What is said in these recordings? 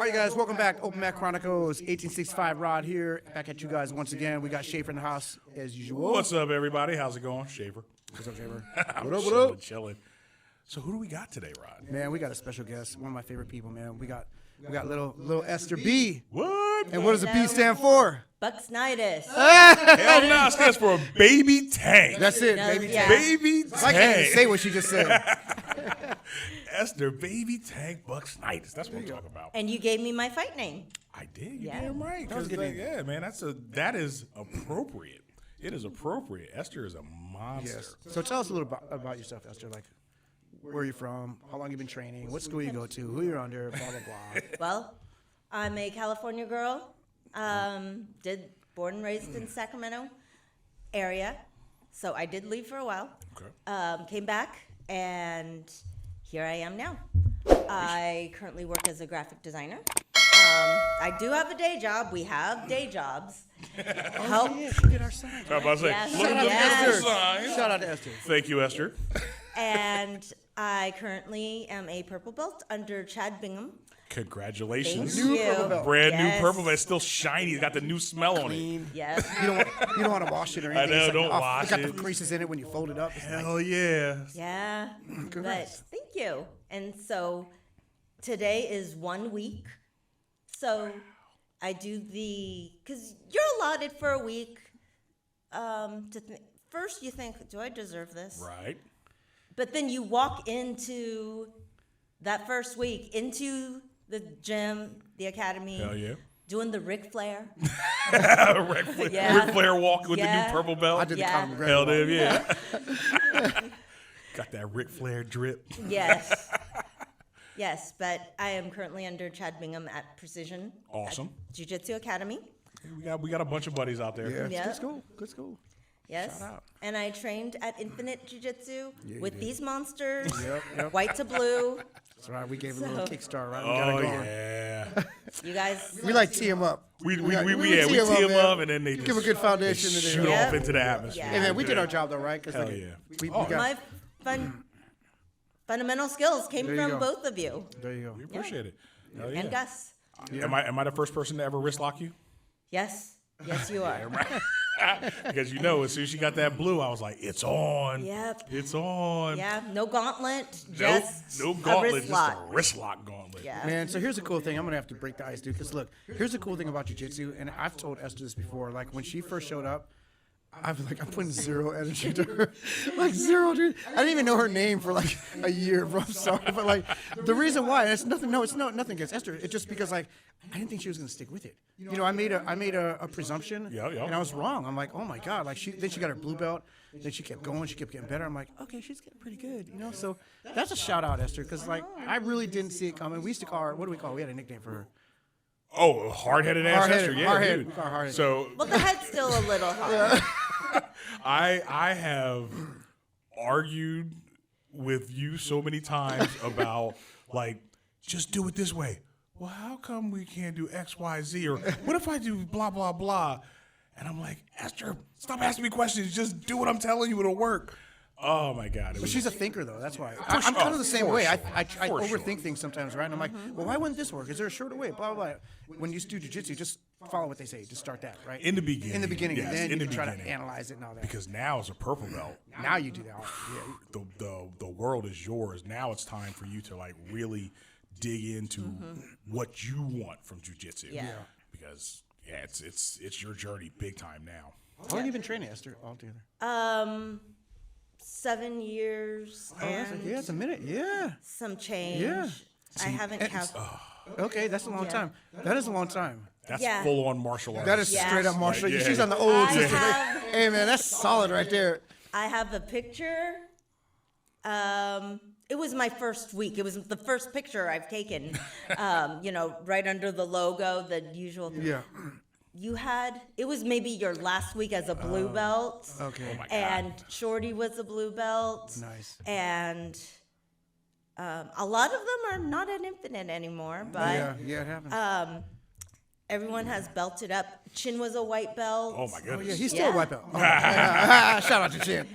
right, guys, welcome back. Open Mac Chronicles, 1865 Rod here. Back at you guys once again. We got Schaefer in the house as usual. What's up, everybody? How's it going? Schaefer. What's up, Schaefer? What up? Chilling. So who do we got today, Rod? Man, we got a special guest. One of my favorite people, man. We got little Esther B. What? And what does the B stand for? Bucksnitis. Hell no, it stands for a baby tank. That's it, No, baby. yeah. Baby tank. I can't even say what she just said. Esther, baby tank, Bucksnitis. That's what we're talking about. And you gave me my fight name. I did. You Yeah. damn right. That was a good name. Yeah, man, that is appropriate. It is appropriate. Esther is a monster. Yes. So tell us a little about yourself, Esther. Like, where are you from? How long you been training? What school you go to? Who you're under? Blah, blah, blah. Well, I'm a California girl. Born and raised in Sacramento area. So I did leave for a while. Okay. Came back, and here I am now. I currently work as a graphic designer. I do have a day job. We have day jobs. Help. Yeah, she did our sign. I'm about to say, Yes. look at the Yes. beautiful sign. Shout out to Esther. Thank you, Esther. And I currently am a purple belt under Chad Bingham. Congratulations. Thank New you. purple belt. Brand Yes. new purple, but it's still shiny. It's got the new smell on it. Clean. Yes. You don't want to wash it or I anything. know, It's don't off. wash It's got it. the creases in it when you fold it up. It's nice. Hell yeah. Yeah. But Congrats. thank you. And so today is 1 week. So I do because you're allotted for a week. First you think, do I deserve this? Right. But then you walk into that first week into the gym, the academy, Hell yeah. doing the Ric Flair. Ric Flair, Yeah. Ric Flair walk with the Yeah. new purple belt. I did Yeah. the Conor McGregor Hell one. damn yeah. Got that Ric Flair drip. Yes. Yes, but I am currently under Chad Bingham at Precision. Awesome. Jiu-Jitsu Academy. We got a bunch of buddies out there. Yeah, it's Yeah. good school. Good school. Yes. Shout out. And I trained at Infinite Jiu-Jitsu you with did. these monsters, Yep. white to blue. That's right. We gave it a little So- kickstart, right? We got Oh it going. yeah. You guys. We like tee 'em up. We tee tee 'em man. up and then they give just a good foundation. they to shoot them. Yeah. off into the atmosphere. Yeah. Hey man, we did our job though, right? Cause Hell yeah. We Oh, got. My fundamental skills came There you from go. both of you There you go. We appreciate it. Hell yeah. and Gus. Am I the first person to ever wrist lock you? Yes. Yes, you are. Because as soon as she got that blue, I was like, it's on. Yep. It's on. Yeah. No gauntlet. Nope. Just No a gauntlet, wrist just lock. a wrist lock gauntlet. Yeah. Man, so here's the cool thing. I'm gonna have to break the ice, dude. Cause look, here's the cool thing about jiu-jitsu, and I've told Esther this before. Like when she first showed up, I'm putting zero energy to her, like zero, dude. I didn't even know her name for like a year, bro. I'm sorry, but like the reason why it's nothing. No, it's nothing against Esther. It's just because like I didn't think she was gonna stick with it. I made a presumption, Yeah. and I was wrong. I'm like, oh my god, like then she got her blue belt, then she kept going, she kept getting better. I'm like, okay, she's getting pretty good, So that's a shout out, Esther, because like I really didn't see it coming. We used to call her, what do we call her? We had a nickname for her. Oh, hard-headed ass Hard-headed, Esther. Yeah, hard-headed. dude. We call her hard-headed. So Well, the head's still a little hard. I have argued with you so many times about like just do it this way. Well, how come we can't do X, Y, Z? Or what if I do blah blah blah? And I'm like, Esther, stop asking me questions. Just do what I'm telling you. It'll work. Oh my God. But she's a thinker, though. That's why. I'm kind of the same for way. sure. I For overthink sure. things sometimes, right? And I'm like, well, why wouldn't this work? Is there a shorter way? Blah, blah, blah. When you do jiu-jitsu, just follow what they say. Just start that, right? In the beginning. In the beginning. Yes, and then in you the can try to beginning. analyze it and all that. Because now as a purple belt, Now you do that. Yeah. the world is yours. Now it's time for you to like really dig into what you want from jiu-jitsu. Yeah. Because it's your journey big time now. How long have you been training, Esther, altogether? 7 years and Yeah, it's a minute. Yeah. some change. Yeah. I haven't counted. Okay, that's a long time. That is a long time. That's Yeah. full on martial arts. That is Yeah. straight up martial. Yeah. She's on the old I system. have- Hey, man, that's solid right there. I have a picture. It was my first week. It was the first picture I've taken. Right under the logo, the usual. Yeah. It was maybe your last week as a blue belt. Okay. Oh my God. And Shorty was a blue belt. Nice. And a lot of them are not at Infinite anymore, but Yeah, it happens. everyone has belted up. Chin was a white belt. Oh my Oh, yeah, goodness. he's still a Yeah. white belt. Oh, yeah. Shout out to Chin.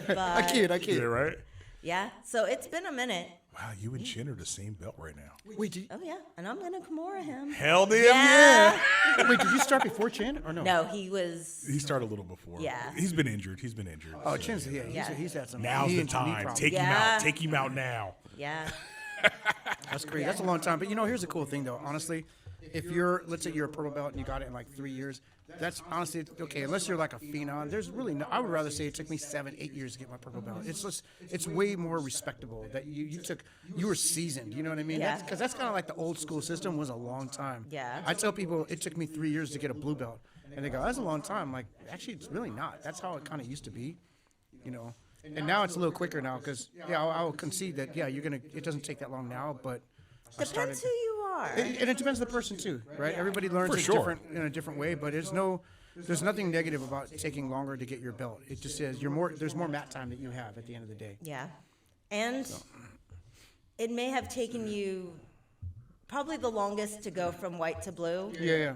I but kid. Yeah, right? yeah, so it's been a minute. Wow, you and Chin are the same belt right now. Wait, did, Oh yeah, and I'm gonna Kimura him. Hell damn Yeah. wait, did you start before Chin or no? No, he was. He started a little before. Yeah. He's been injured. Oh, Chin's he's had some. Now's knee the and knee time. problems. Take him Yeah. out. Take him out now. Yeah. That's crazy. That's a long time. But here's the cool thing though. Honestly, if let's say you're a purple belt and you got it in like 3 years, that's honestly okay. Unless you're like a phenom, there's really no. I would rather say it took me 7-8 years to get my purple belt. It's way more respectable that you were seasoned. You know what I mean? Yeah. Because that's kind of like the old school system was a long time. Yeah. I tell people it took me 3 years to get a blue belt, and they go, "That's a long time." I'm like, actually, it's really not. That's how it kind of used to be. And now it's a little quicker now because I'll concede that it doesn't take that long now, but I started. Depends who you are. And it depends on the person too, right? Everybody learns For it sure. in a different way, but there's nothing negative about taking longer to get your belt. It just says there's more mat time that you have at the end of the day. Yeah. And it may have taken you probably the longest to go from white to blue, Yeah,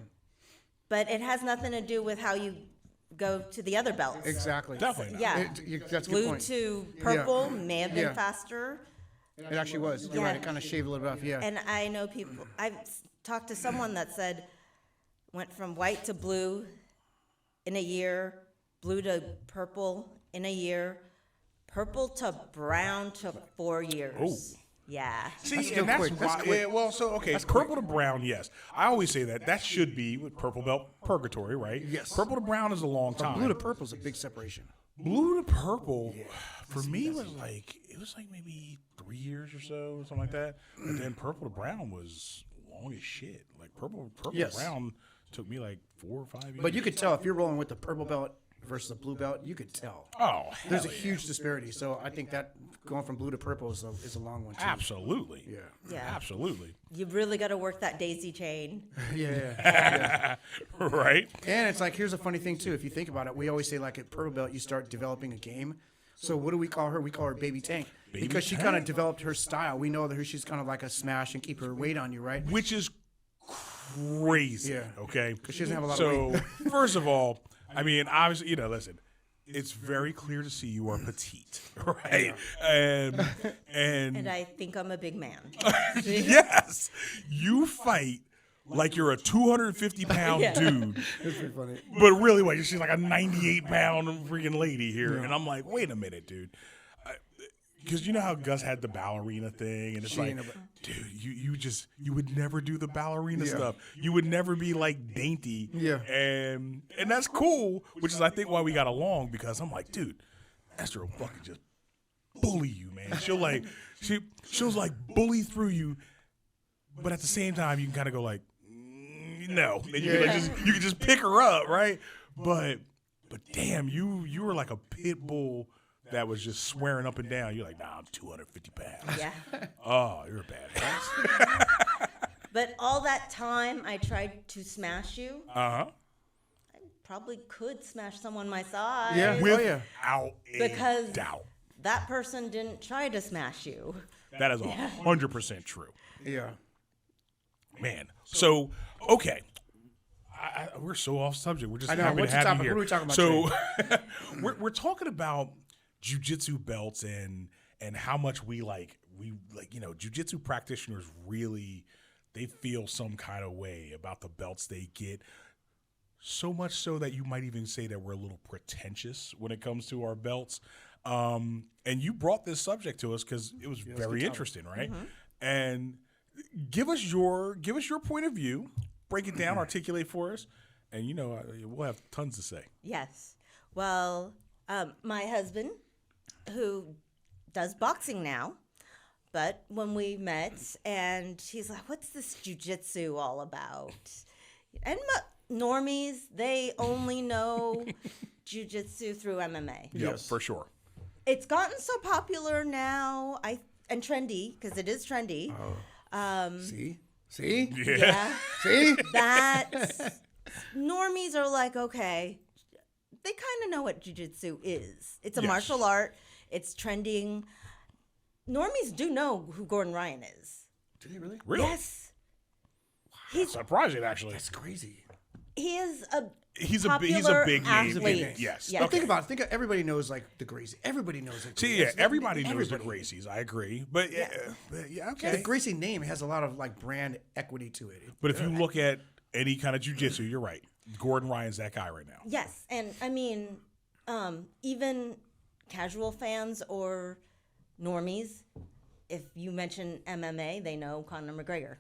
but it has nothing to do with how you go to the other belts. exactly. Definitely not. Yeah. That's a good Blue point. to purple may have been Yeah. faster. It actually was. You're Yeah. right. It kind of shaved a little bit off. Yeah. And I know people, I've talked to someone that said, went from white to blue in a year, blue to purple in a year, purple to brown took 4 years. Oh. Yeah. See, still and that's quick. That's why. quick. Yeah, well, so okay, purple to brown, yes. I always say that should be with purple belt purgatory, right? Yes. Purple to brown is a long time. Blue to purple is a big separation. Blue to purple, for me was like maybe 3 years or so, something like that. And then purple to brown was long as shit. Like purple Yes. to brown took me like 4 or 5 years. But you could tell if you're rolling with the purple belt versus the blue belt, you could tell. Oh, There's a hell yeah. huge disparity. So I think that going from blue to purple is a long one too. Absolutely. Yeah. Yeah. Absolutely. You really got to work that daisy chain. Yeah. Right? And it's like, here's a funny thing too. If you think about it, we always say like at purple belt, you start developing a game. So what do we call her? We call her Baby Tank Baby because she Tank. kind of developed her style. We know that she's kind of like a smash and keep her weight on you, right? Which is crazy. Yeah. Okay. Because she doesn't have a lot So, of weight. first of all, I mean, obviously, listen, it's very clear to see you are petite, right? And And I think I'm a big man. yes, you fight like you're a 250-pound Yeah. dude, It's pretty funny. but really, like she's like a 98-pound freaking lady here, and I'm like, wait a minute, dude. Because you know how Gus had the ballerina thing, and it's like, dude, you would never do the ballerina stuff. You would never be like dainty. Yeah. And that's cool, which is I think why we got along, because I'm like, dude, Esther will fucking just bully you, man. She'll like bully through you, but at the same time you can kind of go like, no. And you can just pick her up, right? But damn, you were like a pit bull that was just swearing up and down. You're like, nah, I'm 250 pounds. Yeah. Oh, you're a badass. But all that time I tried to smash you, Uh-huh. probably could smash someone my size. Yeah. Without Because a doubt. that person didn't try to smash you. That is 100% true. Yeah. Man. So, okay. We're so off subject. We're just I know. happy What's to the have topic? you here. What are we talking about So, we're talking about jiu-jitsu belts and how much we jiu-jitsu practitioners really, they feel some kind of way about the belts they get. So much so that you might even say that we're a little pretentious when it comes to our belts. And you brought this subject to us because it was very interesting, right? Mm-hmm. And give us your point of view, break it down, articulate for us, and we'll have tons to say. Yes. Well, my husband, who does boxing now, but when we met, and he's like, "What's this jujitsu all about?" And normies, they only know jujitsu through MMA. Yeah, for sure. It's gotten so popular now, and trendy because it is trendy. See? Yeah. See? That normies are like, okay, they kind of know what jiu-jitsu is. It's a Yes. martial art. It's trending. Normies do know who Gordon Ryan is. Do they really? Really? Yes. He's Surprising, actually. That's crazy. he is He's a big name. athlete. Yes. Yeah. But think about it. Think of, everybody knows like the Gracie. Everybody knows it. See, yeah, everybody knows the Gracies. I agree, but The okay. Gracie name has a lot of like brand equity to it. But if you look at any kind of jiu-jitsu, you're right. Gordon Ryan's that guy right now. Yes, and I mean, even casual fans or normies, if you mention MMA, they know Conor McGregor,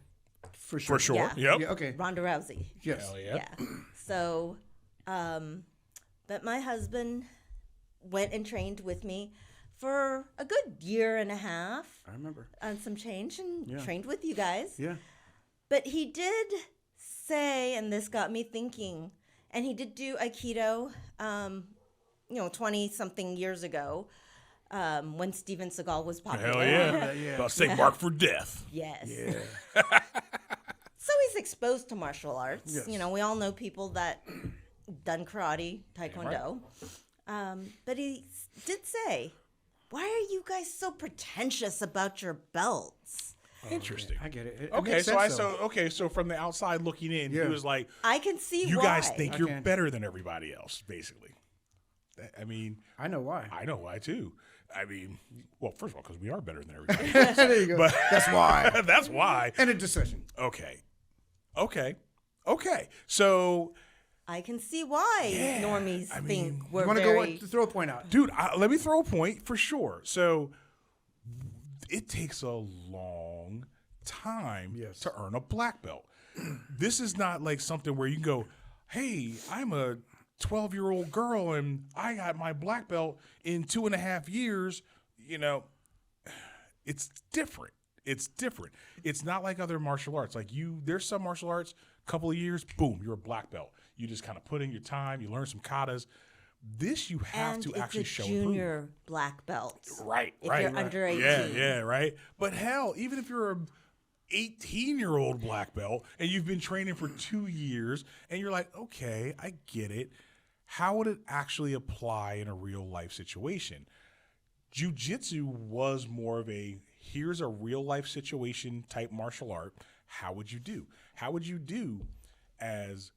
For sure. For sure. Yeah. Yep. Yeah, okay. Ronda Rousey. Yes. Hell yeah. Yeah. So, but my husband went and trained with me for a good year and a half I remember. on some change and Yeah. trained with you guys. Yeah. But he did say, and this got me thinking, and he did do Aikido, 20-something years ago, when Steven Seagal was popular. Hell yeah. Yeah. About to say mark for death. Yes. Yeah. So he's exposed to martial arts. Yes. You know, we all know people that done karate, taekwondo. But he did say, why are you guys so pretentious about your belts? Interesting. I get it. It Okay, makes so sense, though. so from the outside looking in, Yeah. he was like, I can see "You why. guys think you're Okay. better than everybody else, basically." I mean, I know why. I know why too. I mean, well, first of all, because we are better than everybody. There you go. But That's why. that's why. And a decision. Okay. So, I can see why normies I mean, think You we're want to very... go throw a point out? dude, let me throw a point for sure. So, it takes a long time Yes. to earn a black belt. This is not like something where you can go, "Hey, I'm a 12-year-old girl and I got my black belt in 2.5 years." You know, it's different. It's different. It's not like other martial arts. Like there's some martial arts, couple of years, boom, you're a black belt. You just kind of put in your time, you learn some katas. This you have and to it's actually a show junior black belt. Right, If right. you're under 18. Yeah, right. But hell, even if you're a 18-year-old black belt and you've been training for 2 years and you're like, okay, I get it. How would it actually apply in a real life situation? Jiu-jitsu was more of a here's a real life situation type martial art. How would you do? How would you do as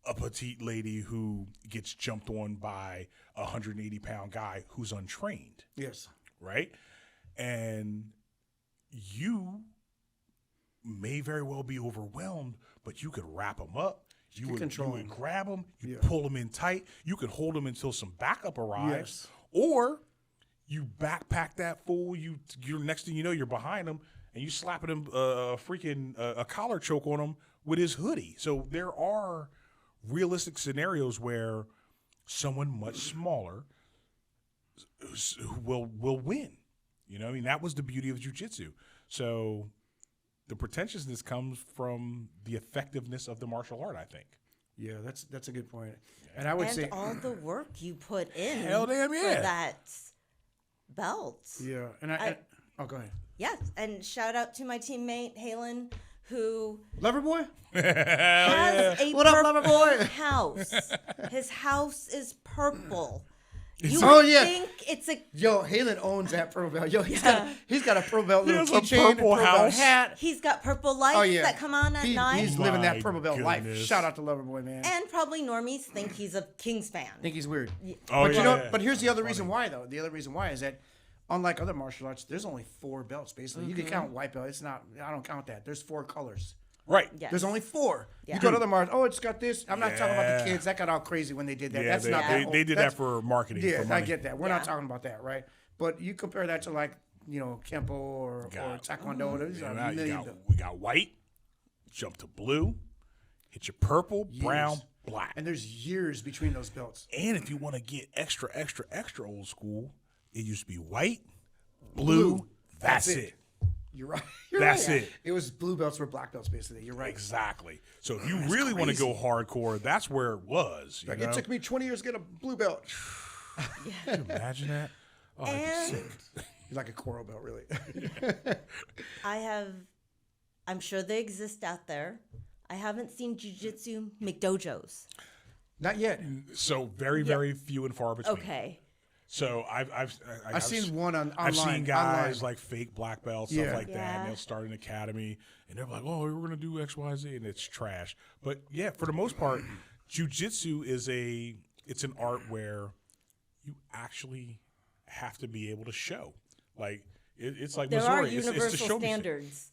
a petite lady who gets jumped on by a 180-pound guy who's untrained, Yes. right? And you may very well be overwhelmed, but you could wrap them up. You would control 'em. grab them, you Yeah. pull them in tight. You could hold them until some backup arrives, Yes. or you backpack that fool. You're next thing you know, you're behind him, and you slapping him a collar choke on him with his hoodie. So there are realistic scenarios where someone much smaller will win. You know, I mean, that was the beauty of jiu-jitsu. So the pretentiousness comes from the effectiveness of the martial art, I think. Yeah, that's a good point. And I would And say, all the work you put in Hell damn yeah. for that belt. yeah. And oh, go ahead. Yes, and shout out to my teammate Halen, who Loverboy? has a What up, purple Loverboy? house. His house is purple. You Oh, would yeah. think it's a Yo, Halen owns that purple belt. Yo, he's got a purple belt, He little has a keychain, purple belt house. hat. he's got purple lights Oh yeah, that come on at night. He's living that My purple belt life. goodness. Shout out to Loverboy, man. And probably normies think he's a Kings fan. I think he's weird. Oh, But yeah. you know, but here's the other reason why though. The other reason why is that unlike other martial arts, there's only 4 belts basically. You can count white belt. It's not. I don't count that. There's 4 colors. Right. Yes. There's only 4. Yeah. You go to other martial. Oh, it's got this. I'm not talking about Yeah. the kids. That got all crazy when they did that. Yeah, That's not. they did that's- that for marketing. Yeah, for I money. get that. We're Yeah. not talking about that, right? But you compare that to like Kempo or Taekwondo. Those are Yeah, million. we got white, jump to blue, hit your purple, brown, black. And there's years between those belts. And if you want to get extra old school, it used to be white, blue, that's it. You're right. You're That's right. it. It was blue belts were black belts, basically. You're right. Exactly. So if you really want to go hardcore, that's where it was. You Like, know? it took me 20 years to get a blue belt. Can you imagine that? Oh, that'd be And sick. You're like a coral belt, really. I'm sure they exist out there. I haven't seen jiu-jitsu McDojos. Not yet. So very few and far between. Okay. So I've seen one online. I've seen guys online. like fake black belts, stuff Yeah. like that, and Yeah. they'll start an academy, and they're like, "Oh, we're gonna do X, Y, Z," and it's trash. But yeah, for the most part, Jiu-jitsu is it's an art where you actually have to be able to show. Like it's like There Missouri. are It's the universal show me shit. standards.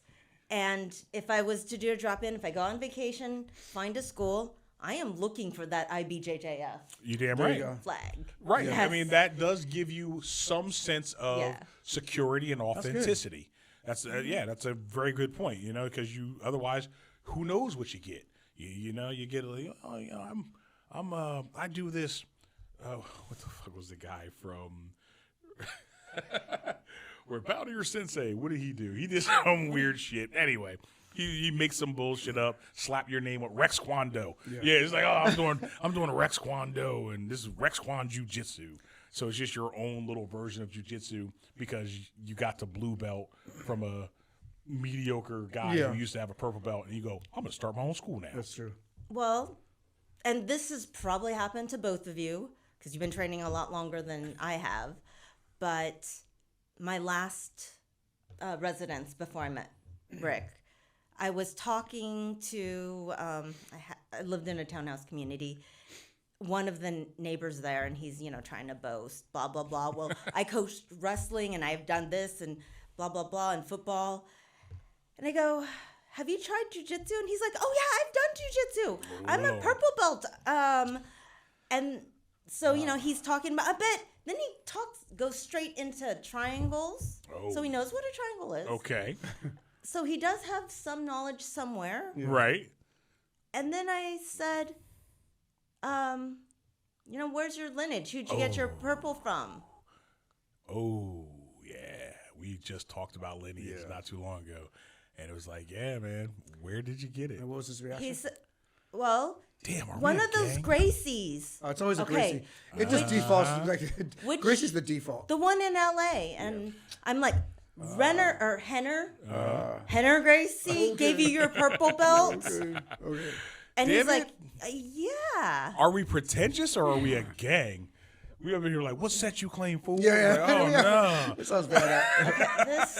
And if I was to do a drop-in, if I go on vacation, find a school, I am looking for that IBJJF You damn There right. you go. flag. Right. Yes. I mean, that does give you some sense of Yeah. security and good. authenticity. That's that's a very good point. Because you otherwise, who knows what you get? You get like, I do this. What the fuck was the guy from? We're Bounty or Sensei. What did he do? He did some weird shit. Anyway. He makes some bullshit up, slap your name up, Rex Kwando. Yeah, it's like, I'm doing a Rex Kwando, and this is Rex Kwon Jiu-Jitsu. So it's just your own little version of Jiu-Jitsu because you got the blue belt from a mediocre guy Yeah. who used to have a purple belt, and you go, I'm gonna start my own school now. That's true. Well, and this has probably happened to both of you because you've been training a lot longer than I have. But my last residence before I met Rick, I was talking to, I lived in a townhouse community, one of the neighbors there, and he's, trying to boast, blah, blah, blah. Well, I coached wrestling, and I've done this, and blah, blah, blah, and football. And I go, have you tried jiu-jitsu? And he's like, oh, yeah, I've done jiu-jitsu. I'm a purple belt. And so, he's talking about, I bet, then he goes straight into triangles. Oh. So he knows what a triangle is. Okay. So he does have some knowledge somewhere. Yeah. Right. And then I said, where's your lineage? Who'd you get your purple from? Oh, yeah. We just talked about lineage not too long ago. And it was like, yeah, man, where did you get it? And what was his reaction? He said, well, Damn, are we one a of those gang? Gracies. Oh, it's always a Okay. Gracie. It just defaults like Which- Gracie's the default. The one in LA. And I'm like, Henner Gracie gave you your purple belt? Okay. And Damn he's it. like, yeah. Are we pretentious or are we a gang? We over here like, what set you claim, fool? Yeah. Like, oh, Yeah. no. It sounds bad. This,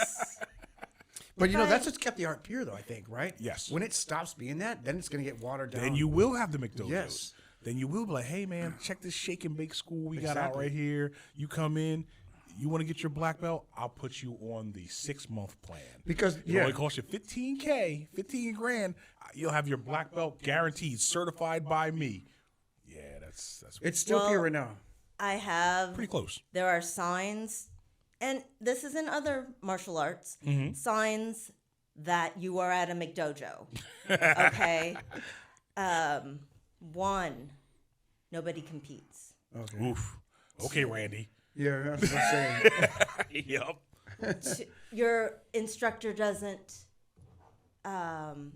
But Right. that's what's kept the art pure, though. I think, right? Yes. When it stops being that, then it's gonna get watered down. Then you will have the McDojos. Yes. Then you will be like, hey, man, check this shake and bake school we got out Exactly. right here. You come in. You want to get your black belt? I'll put you on the 6-month plan. Because It only costs you $15K, 15 grand. You'll have your black belt guaranteed, certified by me. Yeah, that's it's still pure right now. I have, pretty close. there are signs, and this is in other martial arts, signs that you are at a McDojo. Okay? One, nobody competes. Okay. Oof. Okay, Randy. Yeah, that's what I'm saying. Yep. Your instructor doesn't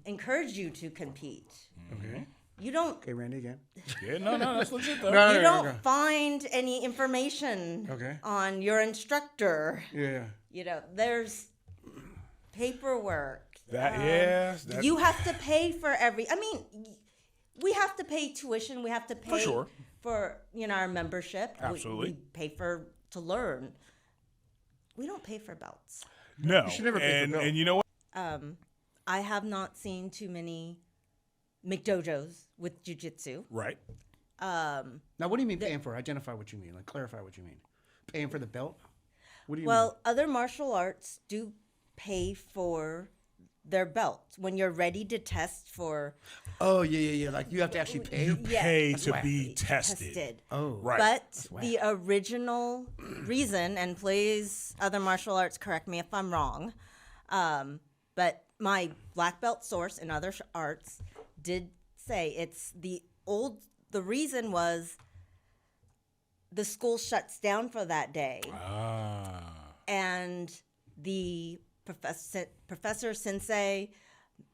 encourage you to compete. Okay. You don't. Okay, Randy again. Yeah, no, that's legit though. No, You no, don't okay. find any information Okay. on your instructor. Yeah. There's paperwork. That You have to pay for we have to pay tuition. We have to pay sure. for our membership. Absolutely. We pay to learn. We don't pay for belts. no. You should never pay for bill. And you know what? I have not seen too many McDojos with jiu-jitsu. Right. Now, what do you mean paying for? Identify what you mean. Like, clarify what you mean. Paying for the belt? What do you mean? Well, other martial arts do pay for their belts when you're ready to test for. Oh, yeah. Like, you have to actually pay? You pay That's to whack. be tested. Oh. Right. But whack. the original reason, and please, other martial arts, correct me if I'm wrong, but my black belt source in other arts did say it's the reason was the school shuts down for that day. And the professor, sensei,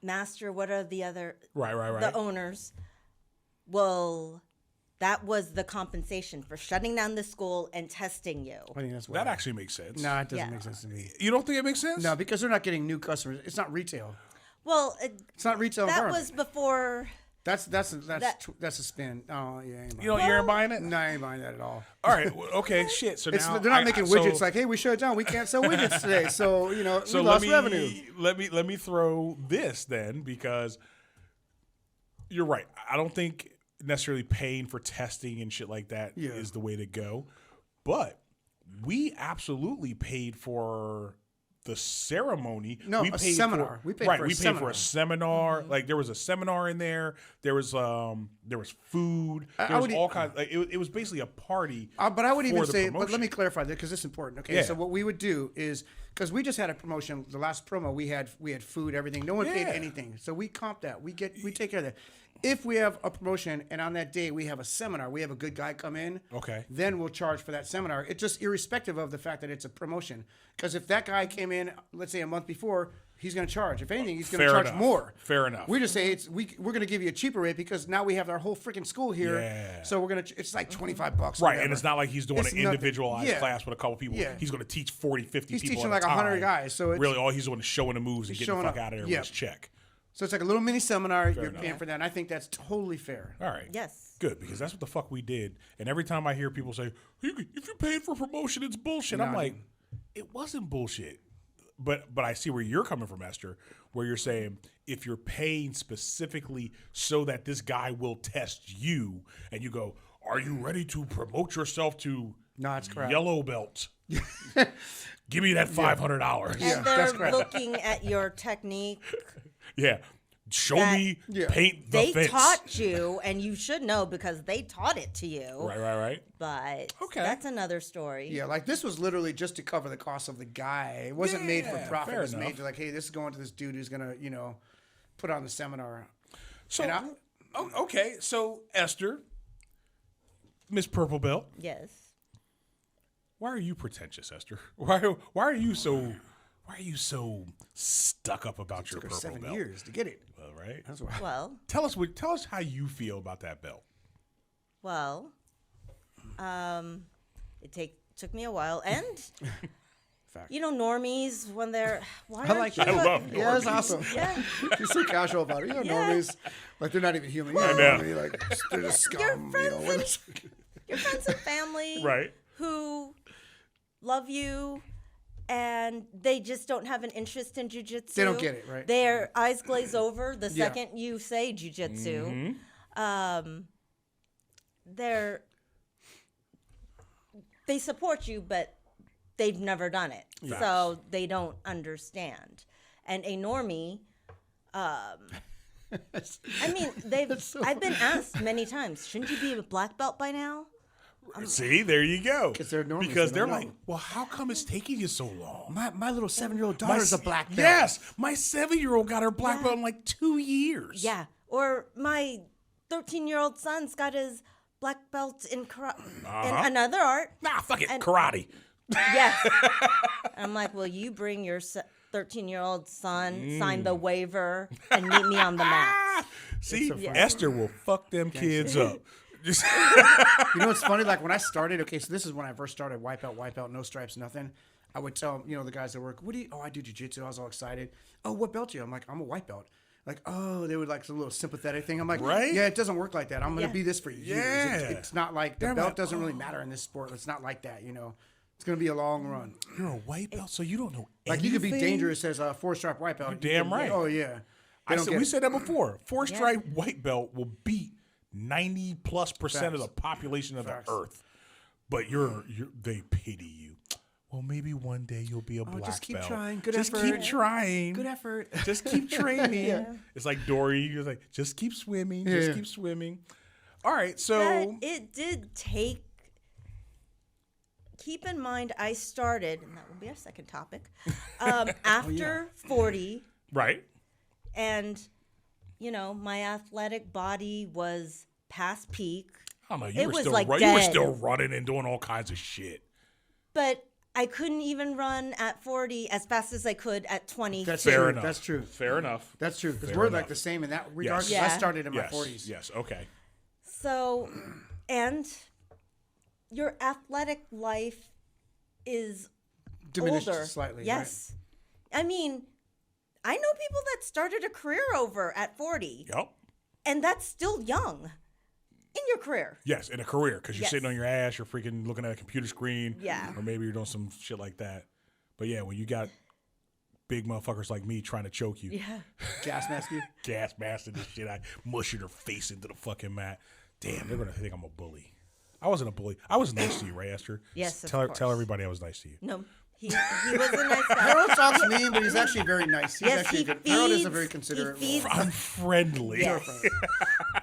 master, what are the other, Right. the owners, well, that was the compensation for shutting down the school and testing you. I think that's That whack. actually makes sense. No, it doesn't Yeah. make sense to me. You don't think it makes sense? No, because they're not getting new customers. It's not retail. Well, It's not retail that environment. was before. That's a spin. Oh, yeah. I ain't buying You ain't buying it? No, I ain't buying that at all. All right. Okay. Shit. So It's, now they're not making widgets so, like, hey, we shut down. We can't sell widgets today. So, So we let lost me revenue. let me throw this then because you're right. I don't think necessarily paying for testing and shit like that is Yeah. the way to go. But we absolutely paid for the ceremony. No, we a paid seminar. For, We paid right, for a we paid for a seminar. seminar. Like there was a seminar in there. There was food. There was all kinds. Like it was basically a party. But I would even for the say, but let promotion. me clarify that because it's important. Okay, Yeah. so what we would do is because we just had a promotion. The last promo we had food, everything. No one paid Yeah. anything, so we comp that. We take care of that. If we have a promotion and on that day we have a seminar, we have a good guy come in. Okay. Then we'll charge for that seminar. It's just irrespective of the fact that it's a promotion. Because if that guy came in, let's say a month before, he's going to charge. If anything, he's going to Fair charge enough. more. Fair enough. We just say we're going to give you a cheaper rate because now we have our whole freaking school here. Yeah. So it's like $25. Right, and it's not like he's doing It's an nothing. individualized Yeah. class with a couple people. Yeah. He's going to teach 40, 50 He's people teaching at like a 100 time. guys, so it's- really all he's doing is showing the moves and getting the showing fuck up. out of there Yeah. with his check. So it's like a little mini seminar. You're enough. paying for that. And I think that's totally fair. All right. Yes. Good, because that's what the fuck we did. And every time I hear people say, if you paid for promotion, it's bullshit. I'm No. like, it wasn't bullshit. But I see where you're coming from, Esther, where you're saying if you're paying specifically so that this guy will test you, and you go, are you ready to promote yourself to No, it's crap. yellow belt? Give me that $500. And Yeah, they're that's correct. looking at your technique. Yeah. Show That- me Yeah. paint the They fence. taught you, and you should know because they taught it to you. Right. But Okay. that's another story. Yeah, like this was literally just to cover the cost of the guy. It wasn't made for Yeah, profit. It fair was enough. made to like, hey, this is going to this dude who's gonna, put on the seminar. So, And okay. So, Esther, Miss Purple Belt, Yes. why are you pretentious, Esther? Why are you so stuck up about your Took her purple 7 belt? years to get it. All right. That's why. Well, Tell us how you feel about that belt. well, it took me a while, and Fact. normies when they're why I like aren't that. you I love a- Yeah, that's awesome. Yeah. She's so casual about it. Yeah. Normies, like they're not even human. You know, know. normie, like they're just scum. Your friends we're and- just- Your friends and family, Right. who love you, and they just don't have an interest in jujitsu. They don't get it, right? Their eyes glaze over the Yeah. second you say jujitsu. Mm-hmm. They support you, but they've never done it, so they don't understand. And a normie, I mean, I've been asked many times, shouldn't you be a black belt by now? See, there you go. 'Cause they're normies, Because they they're don't like, know. well, how come it's taking you so long? my little 7-year-old daughter's a black belt. Yes, my 7-year-old got her black belt in like 2 years. Yeah. Or my 13-year-old son's got his black belt in in another art. Nah, fuck it, And- karate. Yes. I'm like, will you bring your 13-year-old son, sign the waiver, and meet me on the mat? See, Esther will fuck them kids up. Just You know what's funny? Like when I started, okay, so this is when I first started, wipeout, no stripes, nothing. I would tell, the guys that work, I do jiu-jitsu. I was all excited. Oh, what belt are you? I'm like, I'm a white belt. Like, oh, they would like some little sympathetic thing. I'm like, Right? yeah, it doesn't work like that. I'm going to Yeah. be this for years. Yeah. It's not like the They're belt like, doesn't really matter in this sport. It's not like that, It's going to be a long run. you're a white belt, so you don't know Like you could be anything? dangerous as a 4-stripe white belt. You're damn right. Oh, yeah. They don't We get it. said that before. 4-stripe white belt will beat 90+% of the population of Facts. the earth. But they pity you. Well, maybe one day you'll be a black just keep belt. trying. Good just effort. keep trying. Good effort. Just keep training. It's like Dory. You're like, just keep swimming. Just Yeah. keep swimming. All right. But So it did take. Keep in mind, I started, and that will be our second topic, after 40, right. and my athletic body was past peak. I don't know. It was still like you were dead. still running and doing all kinds of shit. But I couldn't even run at 40 as fast as I could at 20. That's Fair true. enough. That's true. Fair enough. That's true. Because Fair we're enough. like the same in that regard. 'cause Yeah. I started in my Yes. 40s. Yes. Okay. So, and your athletic life is Diminished older. slightly. Yes. I mean, I know people that started a career over at 40, Yep. and that's still young in your career. Yes, in a career, because you're Yes. sitting on your ass, you're freaking looking at a computer screen. Yeah. Or maybe you're doing some shit like that. But yeah, when you got big motherfuckers like me trying to choke you, Yeah. Gas mask you. gas masking this shit, I mushing her face into the fucking mat. Damn, they're gonna think I'm a bully. I wasn't a bully. I was nice to you, right, Esther? Yes, Tell of course. tell everybody I was nice to you. No, he was a nice guy. Harold talks mean, but he's actually very nice. He's Yes, actually he a good. Harold is a feeds- very he considerate feeds- role. I'm friendly. Yes.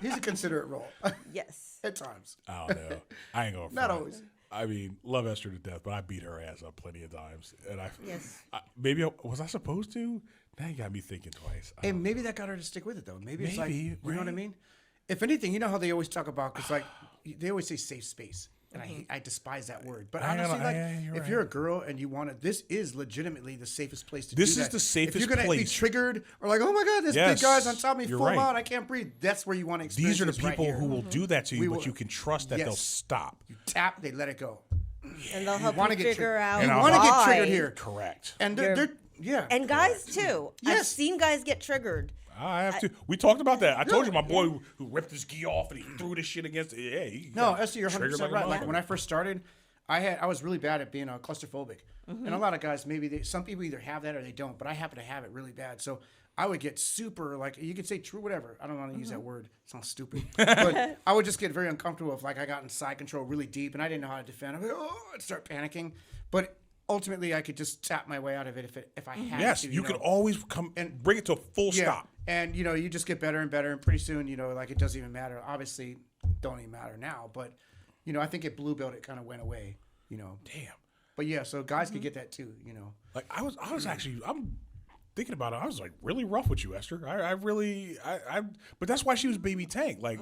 He's a considerate role Yes. at times. I don't know. I ain't gonna. Not front. always. I mean, love Esther to death, but I beat her ass up plenty of times, and Yes. maybe was I supposed to? Now you got me thinking twice. And maybe that got her to stick with it, though. Maybe it's like, Maybe, you know what I right? mean? If anything, you know how they always talk about, because like, they always say safe space. And I despise that word. But honestly, like, if you're a girl and you want to, this is legitimately the safest place to do that. This is the safest If you're going to be place. triggered or like, oh my God, this Yes, big guy's on top of me you're full right. on, I can't breathe. That's where you want to experience These are the this right people here. who will do that to you, We but will- you can trust that they'll Yes. stop. You tap, they let it go. And they'll help you wanna get figure triggered. out And You I'll- want to get why. triggered here. Correct. And they're yeah. And guys too. I've Yes. seen guys get triggered. I have to. We talked about that. I told you my boy who ripped his gi off and he threw this shit against it. Yeah, he No, got Esther, you're 100% triggered right. a Like motherfucker. when I first started, I was really bad at being claustrophobic, and a lot of guys some people either have that or they don't, but I happen to have it really bad. So I would get super like you could say true whatever. I don't want to use that word. It sounds stupid, but I would just get very uncomfortable if like I got in side control really deep and I didn't know how to defend. I'd start panicking, but ultimately I could just tap my way out of it if I had Yes, to. you could know. always come and bring it to a full stop. And you just get better and better, and pretty soon, like it doesn't even matter. Obviously, don't even matter now, but I think at blue belt it kind of went away. Damn. But yeah, so guys could get that too. Like I was actually I'm thinking about it. I was like really rough with you, Esther. I really but that's why she was baby tank. Like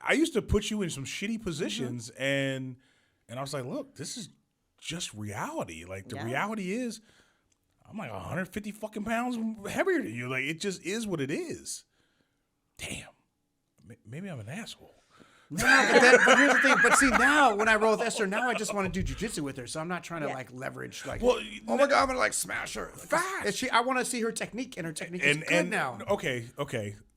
I used to put you in some shitty positions and I was like, look, this is just reality. Like the Yeah. reality is I'm like 150 fucking pounds heavier than you. Like it just is what it is. Damn. Maybe I'm an asshole. No, but here's the thing. But see, now when I roll with Esther, now I just want to do jujitsu with her. So I'm not trying to like leverage. Like, Well, oh my God, I'm gonna like smash her. Fast. I want to see her technique, and her technique is good now. Okay.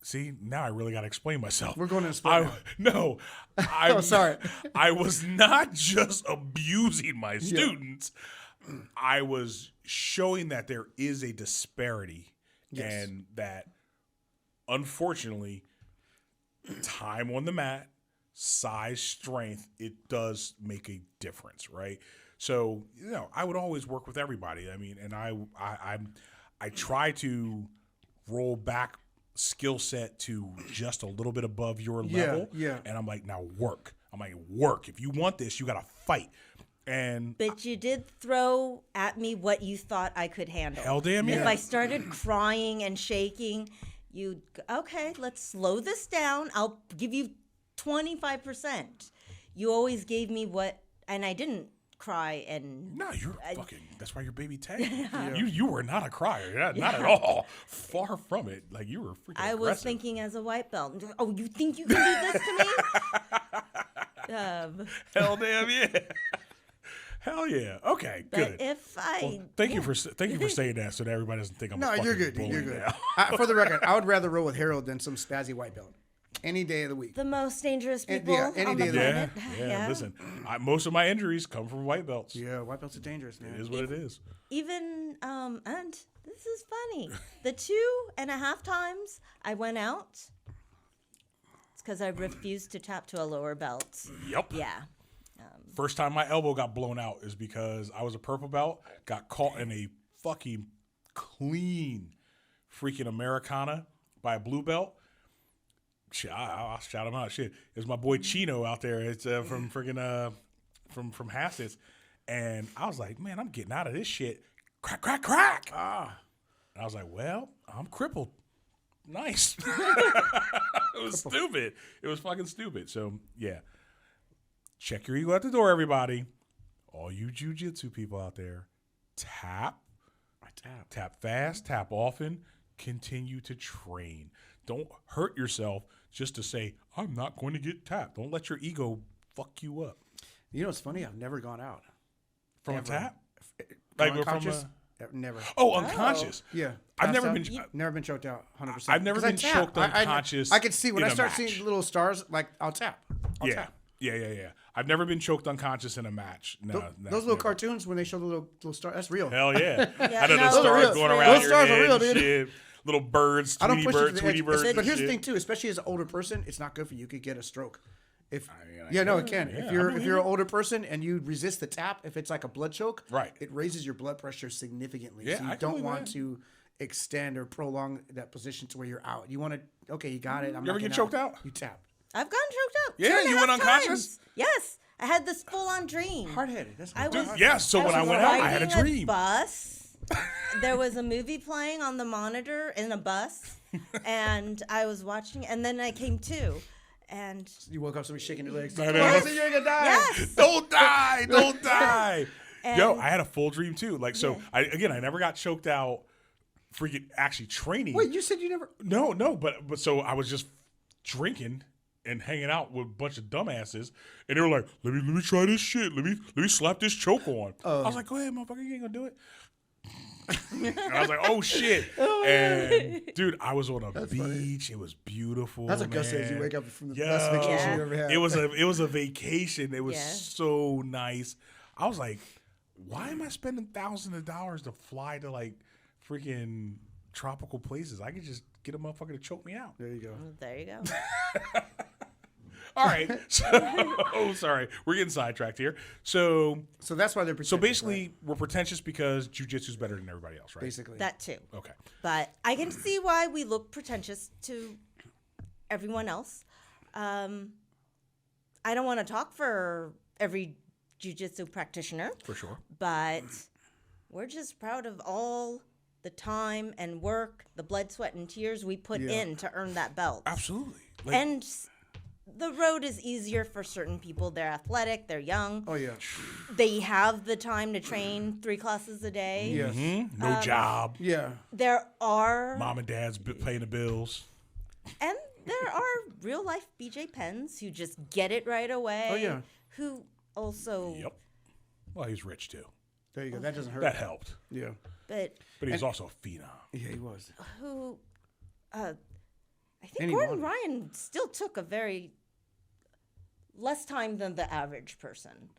See, now I really got to explain myself. We're going to split now. No, I. Oh, sorry. I was not just abusing my students. I was showing that there is a disparity, and that unfortunately, time on the mat, size, strength, it does make a difference, right? So I would always work with everybody. I mean, and I try to roll back skill set to just a little bit above your level. Yeah. And I'm like, now work. I'm like, work. If you want this, you got to fight. And But you did throw at me what you thought I could handle. hell damn If yeah. I started crying and shaking, okay, let's slow this down. I'll give you 25%. You always gave me and I didn't cry and No, you're fucking. That's why you're baby tank. You were not a crier, not at all. Far from it. Like you were freaking. I was aggressive. thinking as a white belt. Oh, you think you can do this to me? Hell damn yeah. Hell yeah. Okay, But good. if I Thank you for saying that, so that everybody doesn't think I'm. No, a you're fucking good. bully You're good. now. For the record, I would rather roll with Harold than some spazzy white belt any day of the week. the most dangerous And- people yeah, any on day the of the planet, Yeah. Listen, most of my injuries come from white belts. Yeah, white belts are dangerous, man. It is what it is. even and this is funny. The 2.5 times I went out, it's because I refused to tap to a lower belt. Yep. Yeah. First time my elbow got blown out is because I was a purple belt, got caught in a fucking clean freaking Americana by a blue belt. Shit, I'll shout him out. Shit, there's my boy Chino out there. It's from freaking from Hassett, and I was like, man, I'm getting out of this shit. Crack, crack, crack. And I was like, well, I'm crippled. Nice. It was stupid. It was fucking stupid. So yeah, check your ego at the door, everybody. All you jujitsu people out there, tap fast, tap often. Continue to train. Don't hurt yourself just to say, I'm not going to get tapped. Don't let your ego fuck you up. You know what's funny? I've never gone out. From Ever. a tap? Like Like from unconscious? Never. Oh, unconscious. Yeah. I've never Passed been. out. Never been choked out. 100%. I've never 'Cause I been tap. choked I unconscious I can see when in I a start match. seeing little stars. Like I'll tap. I'll Yeah. tap. Yeah. I've never been choked unconscious in a match. No, Those little cartoons when they show the little star. That's real. Hell yeah. I know no, the those are stars real. going Those around your stars are head real, and dude. shit. Little birds, I don't Tweety push it to bird, the Tweety edge. bird. But here's the shit. thing too, especially as an older person, it's not good for you. You could get a stroke. If I yeah, no, can. it can. Yeah, If you're an older person and you resist the tap, if it's like a blood choke, Right. it raises your blood pressure significantly. Yeah, so I you can don't believe want that. to extend or prolong that position to where you're out. You want to, okay, you got it. I'm You not ever get getting choked out? You tap. I've gotten choked out. Yeah, 2.5 you went unconscious? times. Yes, I had this full-on dream. Hard headed. That's I what was Yes. So when I was went out, I had a riding dream. Bus. There was a movie playing on the monitor in a bus, and I was watching. And then I came to, and You woke up, somebody shaking your legs. I know. Oh, so you're gonna die. yes, Don't die! Don't die! Yo, And- I had a full dream too. Like so, Yeah. I never got choked out. Freaking actually training. Wait, you said you never. No, but so I was just drinking and hanging out with a bunch of dumbasses, and they were like, "Let me try this shit. Let me slap this choke on." I was like, "Go ahead, motherfucker, you ain't gonna do it." And I was like, "Oh shit!" And dude, I was on a beach. It was beautiful. That's what Gus says. You man. wake up from the Yo, best vacation you ever had. It was a vacation. It was Yeah. so nice. I was like, why am I spending thousands of dollars to fly to like freaking tropical places? I could just get a motherfucker to choke me out. There you go. there you go. All right. So, sorry. We're getting sidetracked here. So So that's why they're so pretentious, basically right? we're pretentious because jujitsu's better than everybody else, right? Basically. That too. Okay. But I can see why we look pretentious to everyone else. I don't want to talk for every jiu-jitsu practitioner, For sure. but we're just proud of all the time and work, the blood, sweat, and tears we put Yeah. in to earn that belt. Absolutely. Like, And the road is easier for certain people. They're athletic, they're young, Oh yeah. they have the time to train 3 classes a day. Yes. no job. Yeah. There are Mom and dad's paying the bills. And there are real life BJ Penns who just get it right away. Oh, yeah. Who also, Yep. Well, he's rich too. There you go. That doesn't hurt. That helped. Yeah. but But he's also a phenom. Yeah, he was. who, I think And he Gordon won. Ryan still took a very less time than the average person,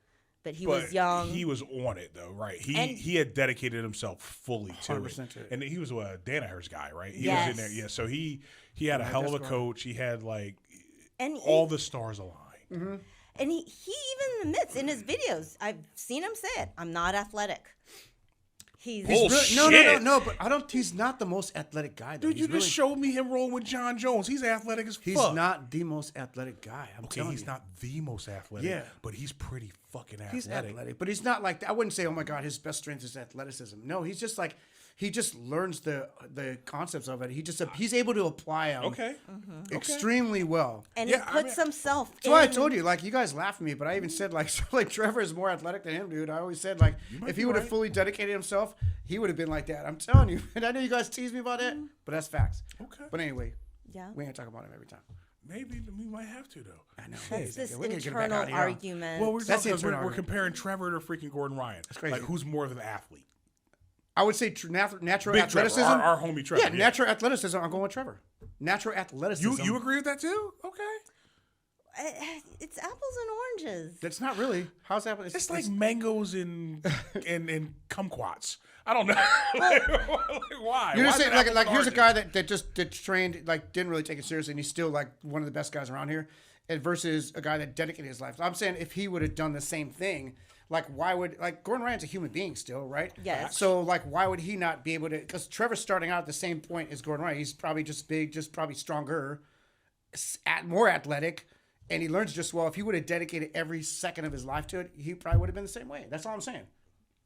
but he was young. He was on it though, right? And- He had dedicated himself fully to 100% to it. And he was a Danaher's guy, right? He was Yes. in there, yeah. So he had a Yeah, hell of a that's right. coach. He had like and all the stars aligned. Mm-hmm. and he even admits in his videos, I've seen him say it, I'm not athletic. He's Bullshit. No, but I don't. He's not the most athletic guy. Though. Dude, He's you just really- showed me him rolling with John Jones. He's athletic as He's fuck. not the most athletic guy. I'm Okay, telling he's you. not the most athletic. Yeah. But he's pretty fucking athletic. He's athletic, but he's not like. I wouldn't say, oh my god, his best strength is athleticism. No, he's just like. He just learns the concepts of it. He's able to apply them Okay. extremely well. and Yeah, he I puts mean- himself That's why I in- told you, like, you guys laugh at me, but I even said, like, so, like Trevor is more athletic than him, dude. I always said, like, might if he be would have right. fully dedicated himself, he would have been like that. I'm telling you. And I know you guys tease me about that, but that's facts. Okay. But anyway, Yeah. we ain't talking about him every time. Maybe we might have to though. I know. That's this We're gonna get back internal out of here. argument. Well, we're That's talking, the we're internal comparing Trevor to freaking Gordon Ryan. That's crazy. Like, who's more of an athlete? I would say natural Big athleticism. Trevor, our homie Trevor. Yeah, natural athleticism. I'm going with Trevor. Natural athleticism. You agree with that too? Okay. It's apples and oranges. That's not really. How's that? It's like mangoes and kumquats. I don't know. Like, why? You're Why just is saying, it like apples here's a and guy that trained, like, didn't really take it seriously, and he's still like one of the best guys around here, and versus a guy that dedicated his life. I'm saying if he would have done the same thing, like, why would, like, Gordon Ryan's a human being still, right? Yes. So like, why would he not be able to? Because Trevor's starting out at the same point as Gordon Ryan. He's probably just big, just probably stronger, more athletic. And he learns just well. If he would have dedicated every second of his life to it, he probably would have been the same way. That's all I'm saying.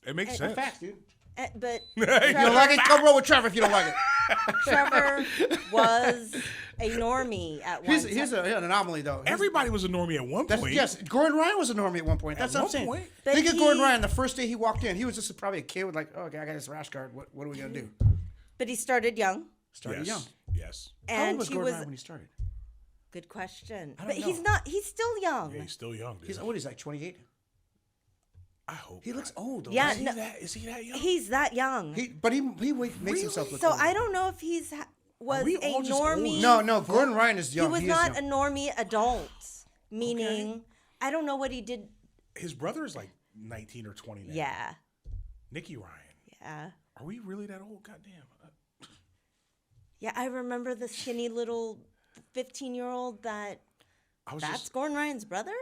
It makes sense. Facts, dude. But You don't like it? Come roll with Trevor if you don't like it. Trevor was a normie at one He's time. an anomaly, though. Everybody was a normie at one point. Yes, Gordon Ryan was a normie at one point. That's what I'm one saying. point. But Think of Gordon he- Ryan. The first day he walked in, he was just probably a kid with like, oh, okay, I got this rash guard. What are we gonna do? But he started young. Started Yes. young. Yes. How old And was he Gordon was Ryan when he started? good question. don't But know. he's not he's still young. Yeah, he's still young, dude. He's old. He's like 28. I hope He looks not. old. Though, Yeah, right? no, Is he that young? he's that young. But he makes himself look So old. I don't know if was we a all just old? normie. No, Gordon Ryan is young. he was is not young. a normie adult. Meaning, I don't know what he did. His brother is like 19 or 20 now. Yeah, Nicky Ryan. yeah, Are we really that old? Goddamn. yeah. I remember the skinny little 15-year-old that I was That's just, Gordon Ryan's brother?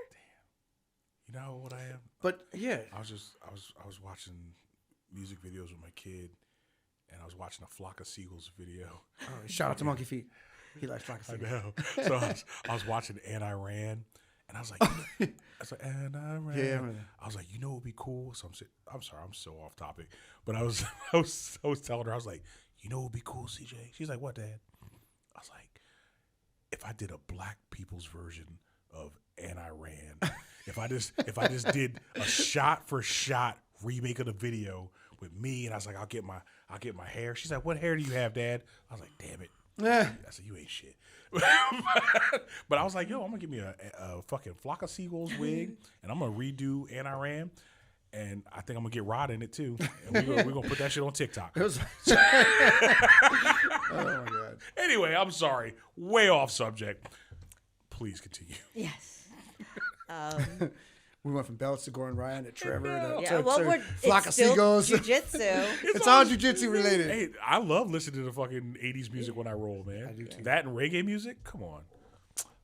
you know what I am? But yeah, I was watching music videos with my kid, and I was watching a Flock of Seagulls video. shout out to Monkey Feet. He likes Flock of I Seagulls. know. So I was watching And I Ran, and I was like, And I Ran. Yeah, man. I was like, you know what would be cool? So I'm sorry, I'm so off topic, but I was telling her, I was like, you know what would be cool, CJ? She's like, what, Dad? I was like, if I did a black people's version of And I Ran, if I just did a shot for shot remake of the video with me, and I was like, I'll get my hair. She's like, what hair do you have, Dad? I was like, damn it. I said, you ain't shit. But I was like, yo, I'm gonna give me a fucking Flock of Seagulls wig, and I'm gonna redo And I Ran, and I think I'm gonna get Rod in it too, and we're gonna put that shit on TikTok. It was. Oh my god. Anyway, I'm sorry, way off subject. Please continue. Yes. We went from belts to Gordon Ryan to Trevor to, Yeah, well, Flock it's of still Seagulls. jiu-jitsu. It's all jujitsu related. Hey, I love listening to fucking 80s music when I roll, man. I do too. That and reggae music, come on.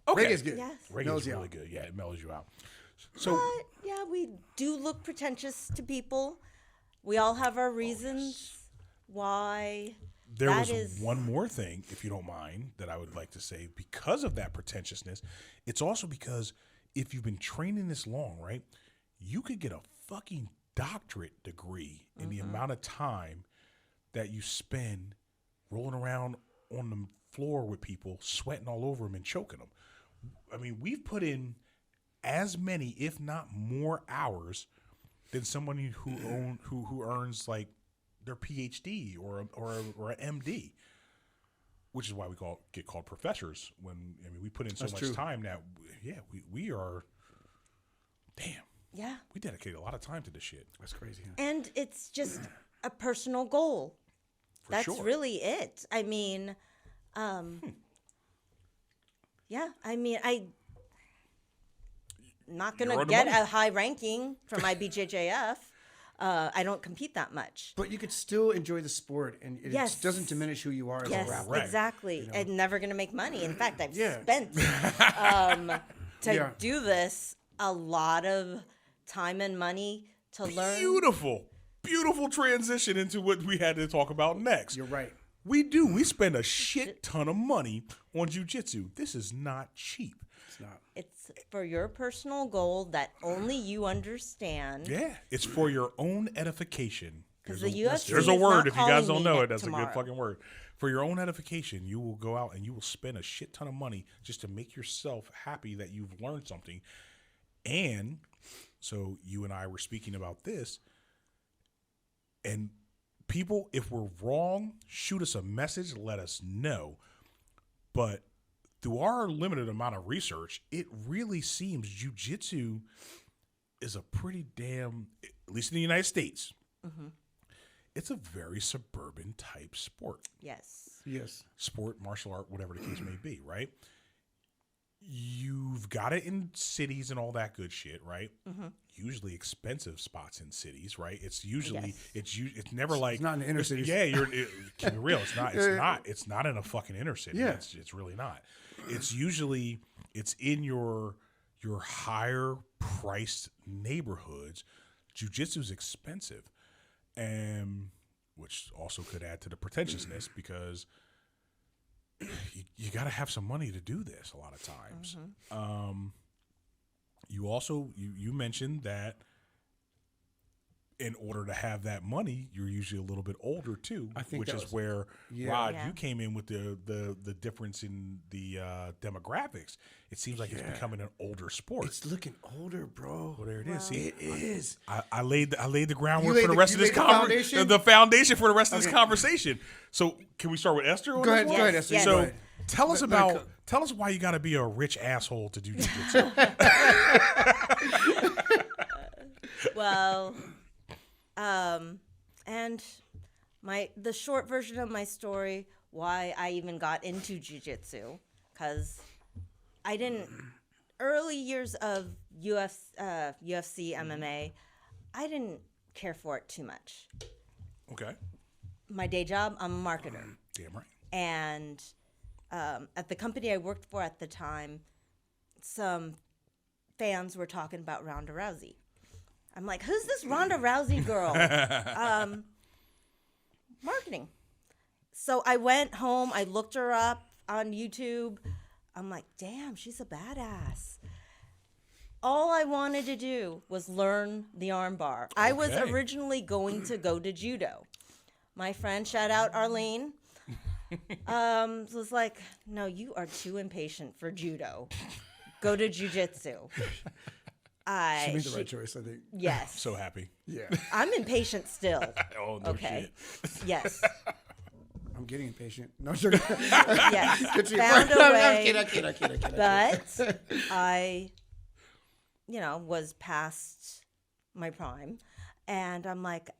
Okay. Reggae's good. Yes. Reggae's Mellows you really out. good. Yeah, it mellows you out. So But, yeah, we do look pretentious to people. We all have our reasons why. there that was is- one more thing, if you don't mind, that I would like to say. Because of that pretentiousness, it's also because if you've been training this long, right, you could get a fucking doctorate degree in the amount of time that you spend rolling around on the floor with people, sweating all over them and choking them. I mean, we've put in as many, if not more, hours than someone who earns like their PhD or an MD, which is why get called professors. We put in so That's much true. time that we are. Damn, Yeah. we dedicate a lot of time to this shit. That's crazy. Huh? And it's just a personal goal. For That's sure. really it. I mean, yeah, I mean, not going You're to on the get money. a high ranking for my BJJF. I don't compete that much. But you could still enjoy the sport, and it Yes. doesn't diminish who you are as Yes, a rapper. Correct. exactly. I'm never going to make money. In fact, I've Yeah. spent to Yeah. do this a lot of time and money to learn. Beautiful transition into what we had to talk about next. You're right. We spend a shit ton of money on jiu-jitsu. This is not cheap. It's not. It's for your personal goal that only you understand. Yeah, it's for your own edification. Because There's the a- UFC There's a is word. not If you guys calling don't me know it, that's a tomorrow. good fucking word. For your own edification, you will go out and you will spend a shit ton of money just to make yourself happy that you've learned something. And so you and I were speaking about this. And people, if we're wrong, shoot us a message, let us know. But through our limited amount of research, it really seems jiu-jitsu is a pretty damn, at least in the United States, it's a very suburban type sport. Yes. Yes. Sport, martial art, whatever the case may be, right? You've got it in cities and all that good shit, right? Usually expensive spots in cities, right? It's usually it's never like It's not in the inner cities. Yeah, keep it real. It's not in a fucking inner city. Yeah. It's really not. It's usually in your higher priced neighborhoods. Jiu-jitsu is expensive, and which also could add to the pretentiousness because you got to have some money to do this a lot of times. You also you mentioned that in order to have that money, you're usually a little bit older too, I think which that is was- where Yeah. Rod, Yeah. you came in with the difference in the demographics. It seems like it's becoming an older sport. It's looking older, bro. Well, there it is. See, It is. I laid the groundwork laid for the the- rest you of this laid the conversation. foundation? The foundation for the rest of this Okay. conversation. So, can we start with Esther? On Go this ahead. one? Go ahead, Yes, Esther. yes. Go So, ahead. tell us Let it about co- tell us why you got to be a rich asshole to do jiu-jitsu. Well, and the short version of my story, why I even got into jiu-jitsu, because I didn't early years of UFC MMA, I didn't care for it too much. Okay, My day job, I'm a marketer. damn right. And at the company I worked for at the time, some fans were talking about Ronda Rousey. I'm like, who's this Ronda Rousey girl? Marketing. So I went home. I looked her up on YouTube. I'm like, damn, she's a badass. All I wanted to do was learn the armbar. I was originally going to go to judo. My friend, shout out Arlene, was like, no, you are too impatient for judo. Go to jujitsu. She made the right choice, I think. Yes. So happy. Yeah. I'm impatient still. Oh, no Okay. shit. Yes. I'm getting impatient. No, sugar. Yes. Good to you. Found a I'm way. kidding. But I, was past my prime. And I'm like,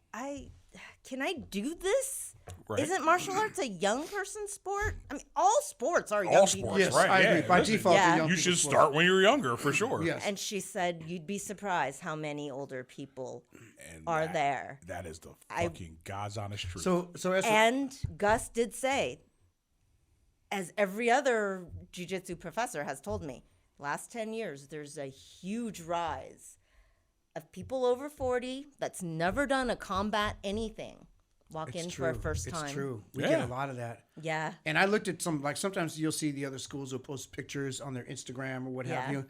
can I do this? Right. Isn't martial arts a young person sport? I mean, all sports are young All people. sports, Yes, right? I yeah. agree. By Listen, default, Yeah. the young you people should sport. start when you're younger, for sure. Yes. And she said, you'd be surprised how many older people And are that- there. That is the fucking God's honest truth. So Esther, And Gus did say, as every other jiu-jitsu professor has told me, last 10 years, there's a huge rise of people over 40 that's never done a combat anything walk in for a first time. It's true. We Yeah. get a lot of that. Yeah. And I looked at some, like sometimes you'll see the other schools will post pictures on their Instagram or what have Yeah. you.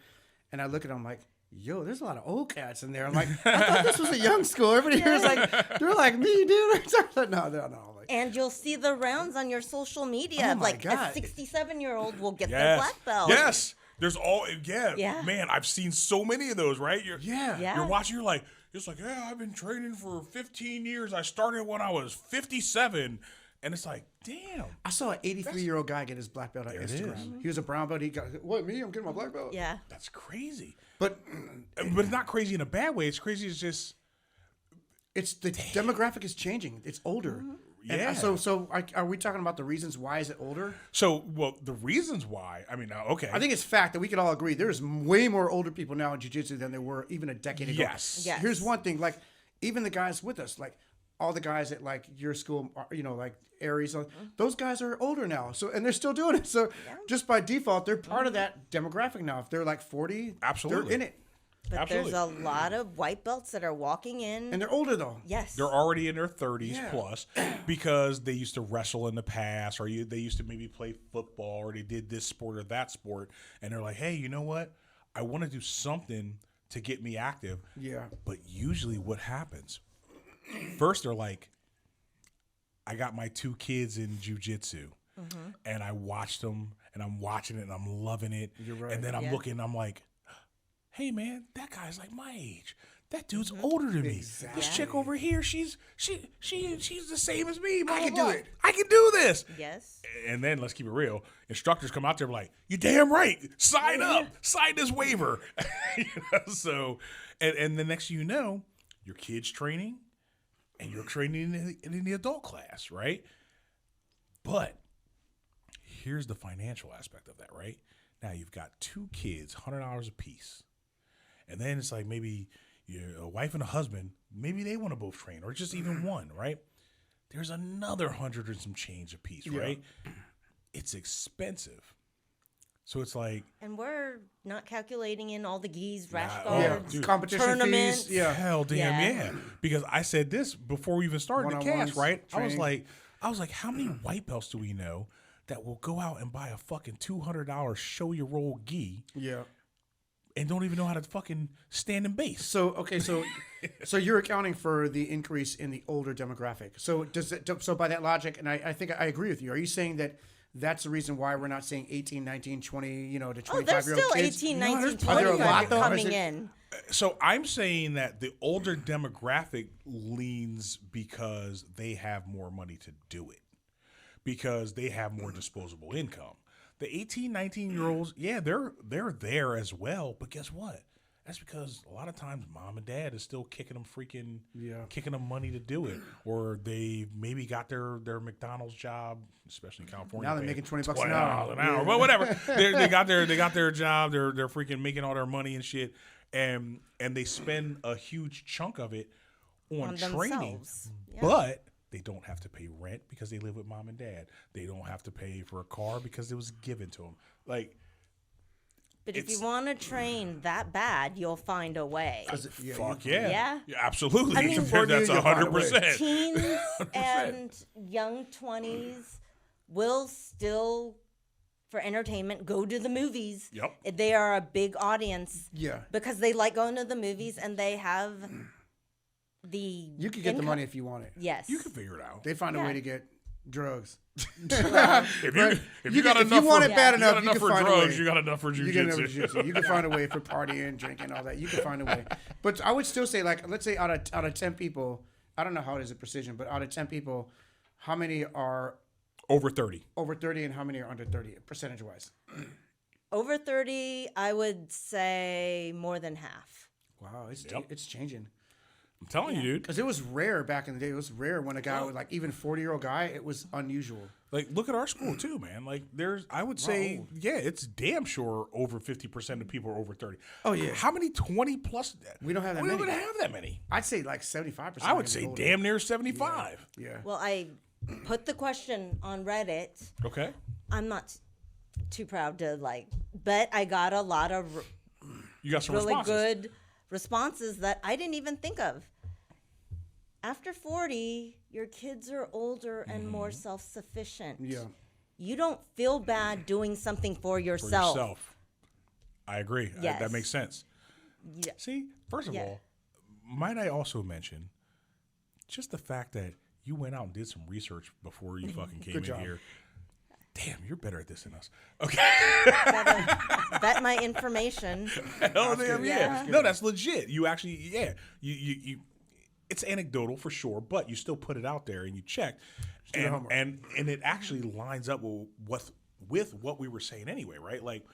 And I look at them like, yo, there's a lot of old cats in there. I'm like, I thought this was a young school. Everybody here is like, they're like me, dude. No. Like, And you'll see the rounds on your social media. Oh of my like God. a 67-year-old will get their yes. black belt. Yes. There's all, Yeah. man, I've seen so many of those, right? yeah. Yeah. You're watching, you're like, it's like, yeah, I've been training for 15 years. I started when I was 57. And it's like, damn. I saw an 83-year-old guy get his black belt on There it Instagram. He was a brown belt. He got, what, me? I'm getting my black belt? Yeah. That's crazy. But But it's not crazy in a bad way. It's crazy. It's just, it's the demographic is changing. It's older. And Yeah. so are we talking about the reasons why is it older? well, the reasons why, I mean, okay. I think it's fact that we can all agree there's way more older people now in jiu-jitsu than there were even a decade ago. Yes. Yes. Here's one thing, like even the guys with us, like all the guys at like your school, like Aries, those guys are older now. So and they're still doing it. So just by default, they're part of that demographic now. If they're like 40, Absolutely. they're in it. But Absolutely. there's a lot of white belts that are walking in. And they're older though. Yes. They're already in their 30s Yeah. plus because they used to wrestle in the past or they used to maybe play football or they did this sport or that sport. And they're like, hey, you know what? I want to do something to get me active. Yeah. But usually what happens, first they're like, I got my 2 kids in jiu-jitsu and I watched them and I'm watching it and I'm loving it. You're right. And then I'm Yeah. looking, I'm like, hey man, that guy's like my age. That dude's older than me. This chick over here, she's the same as me. Blah, I can blah, do blah. it. I can do this. Yes. And then let's keep it real. Instructors come out there like, you damn right. Sign up. Sign this waiver. So, and the next thing you know, your kid's training and you're training in the adult class, right? But here's the financial aspect of that, right? Now you've got 2 kids, $100 a piece. And then it's like maybe a wife and a husband, maybe they want to both train or just even one, right? There's another 100 and some change a piece, right? It's expensive. So it's like, And we're not calculating in all the gis, rash Yeah, guards, dude. Competition tournaments. fees. Yeah. hell damn Yeah. yeah. Because I said this before we even started the One-on-ones, cast, right? training. I was like, how many white belts do we know that will go out and buy a fucking $200 show your roll gi Yeah. and don't even know how to fucking stand in base? So okay, so you're accounting for the increase in the older demographic. So so by that logic, and I think I agree with you. Are you saying that that's the reason why we're not seeing 18, 19, 20, to Oh, there's 25-year-old still kids? 18, No, 19, there's- 20 Are there a lot though? Or is coming it- in. So I'm saying that the older demographic leans because they have more money to do it, because they have more disposable income. The 18, 19-year-olds, yeah, they're there as well, but guess what? That's because a lot of times mom and dad is still kicking them money to do it, or they maybe got their McDonald's job, especially in California. Now they're paying making $20 an $20 hour. an hour, but whatever. they got their job. They're freaking making all their money and shit, and they spend a huge chunk of it on training, themselves. Yeah. but they don't have to pay rent because they live with mom and dad. They don't have to pay for a car because it was given to them. Like, But if you want to train that bad, you'll find a way. Fuck yeah. Yeah. Absolutely. I mean, That's 100%. Teens and young 20s will still, for entertainment, go to the movies. Yep. They are a big audience. Yeah. Because they like going to the movies and they have the You can get the money if you want it. Yes. You can figure it out. They find a way to get drugs. If you got if enough you want for, it bad you got enough, you enough can for find a drugs, way. you got enough for You can jujitsu. jiu-jitsu. You can find a way for partying, drinking, all that. You can find a way. But I would still say, like, let's say out of 10 people, I don't know how it is in precision, but out of 10 people, how many are Over 30. over 30 and how many are under 30, percentage-wise? Over 30, I would say more than half. Wow, Yep. it's changing. I'm telling you, dude. Because it was rare back in the day. It was rare when a guy was like, even 40-year-old guy, it was unusual. Like, look at our school too, man. Like, I would say, yeah, it's damn sure over 50% of people are over 30. Oh, yeah. How many 20 plus? We don't have that We many. don't even have that many. I'd say like 75%. I would say damn near 75. Yeah. Well, I put the question on Reddit. Okay. I'm not too proud to but I got a lot of You got some really responses. good responses that I didn't even think of. After 40, your kids are older and more self-sufficient. Yeah. You don't feel bad doing something for For yourself. yourself. I agree. Yes. That makes sense. Yeah. See, first of Yeah. all, might I also mention just the fact that you went out and did some research before you fucking came in job. here. Damn, you're better at this than us. Okay. Bet my information. Hell damn yeah. Yeah. No, that's legit. You actually, yeah. You it's anecdotal for sure, but you still put it out there and you check. And it actually lines up with what we were saying anyway, right? Like,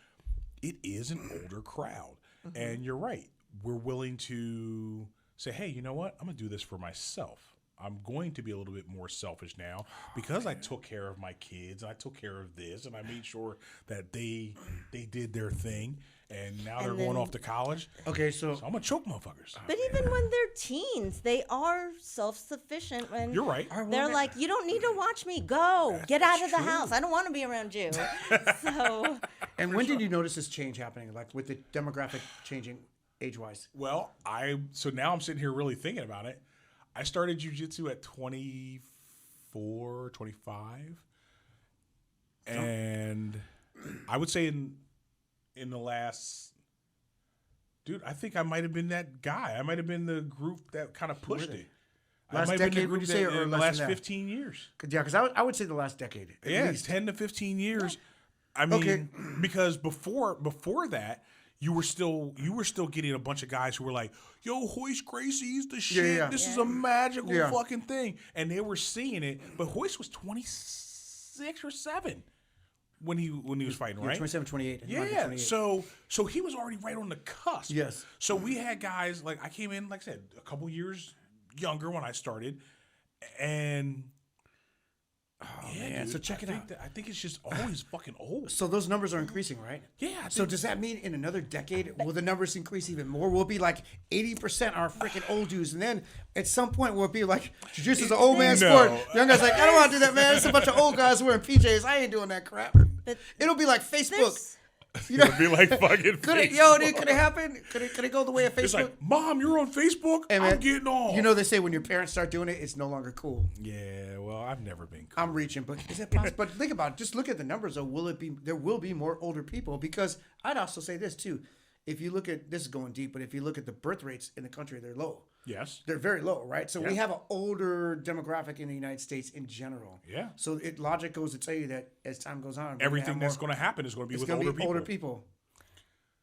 it is an older crowd. And you're right. We're willing to say, hey, you know what? I'm going to do this for myself. I'm going to be a little bit more selfish now because I took care of my kids and I took care of this and I made sure that they did their thing and now they're going off to college. Okay, so So I'm going to choke motherfuckers. But even when they're teens, they are self-sufficient. When You're right. They're like, you don't need to watch me. Go. Get out of the house. I don't want to be around you. So and when did you notice this change happening, like with the demographic changing age-wise? Well, so now I'm sitting here really thinking about it. I started jiu-jitsu at 24, 25. And I would say in the last, dude, I think I might have been that guy. I might have been the group that kind of pushed it. Last I might have decade, been would you say, or in the less last than that? 15 years. Yeah, because I would say the last decade. At Yeah, least. 10 to 15 years. I mean, Okay. because before that, you were still getting a bunch of guys who were like, "Yo, Hoist Gracie's the shit. yeah. This is a magical Yeah. fucking thing," and they were seeing it. But Hoist was 26 or 7 when he was fighting, Yeah, right? 27, 28. Yeah, 28. so he was already right on the cusp. Yes. So we had guys like I came in, like I said, a couple years younger when I started, and man, so check it out. I think it's just always fucking old. So those numbers are increasing, right? Yeah. So does that mean in another decade, will the numbers increase even more? Will it be like 80% are freaking old dudes? And then at some point, will it be like, jiu-jitsu is an old man No. sport? Young guys like, I don't want to do that, man. It's a bunch of old guys wearing PJs. I ain't doing that crap. But It'll be like Facebook. there's- You know, It'd be like fucking could it, Facebook. dude, could it happen? Could it go the way of Facebook? It's like, Mom, you're on Facebook? Hey, man, I'm getting on. You know, they say when your parents start doing it, it's no longer cool. Yeah, well, I've never been cool. I'm reaching, but is it possible? But think about it. Just look at the numbers, though. There will be more older people, because I'd also say this too. If you look at, this is going deep, but if you look at the birth rates in the country, they're low. Yes. They're very low, right? So we Yeah. have an older demographic in the United States in general. Yeah. So logic goes to tell you that as time goes on, Everything that's going to happen is going to be it's with going to older be people. older people.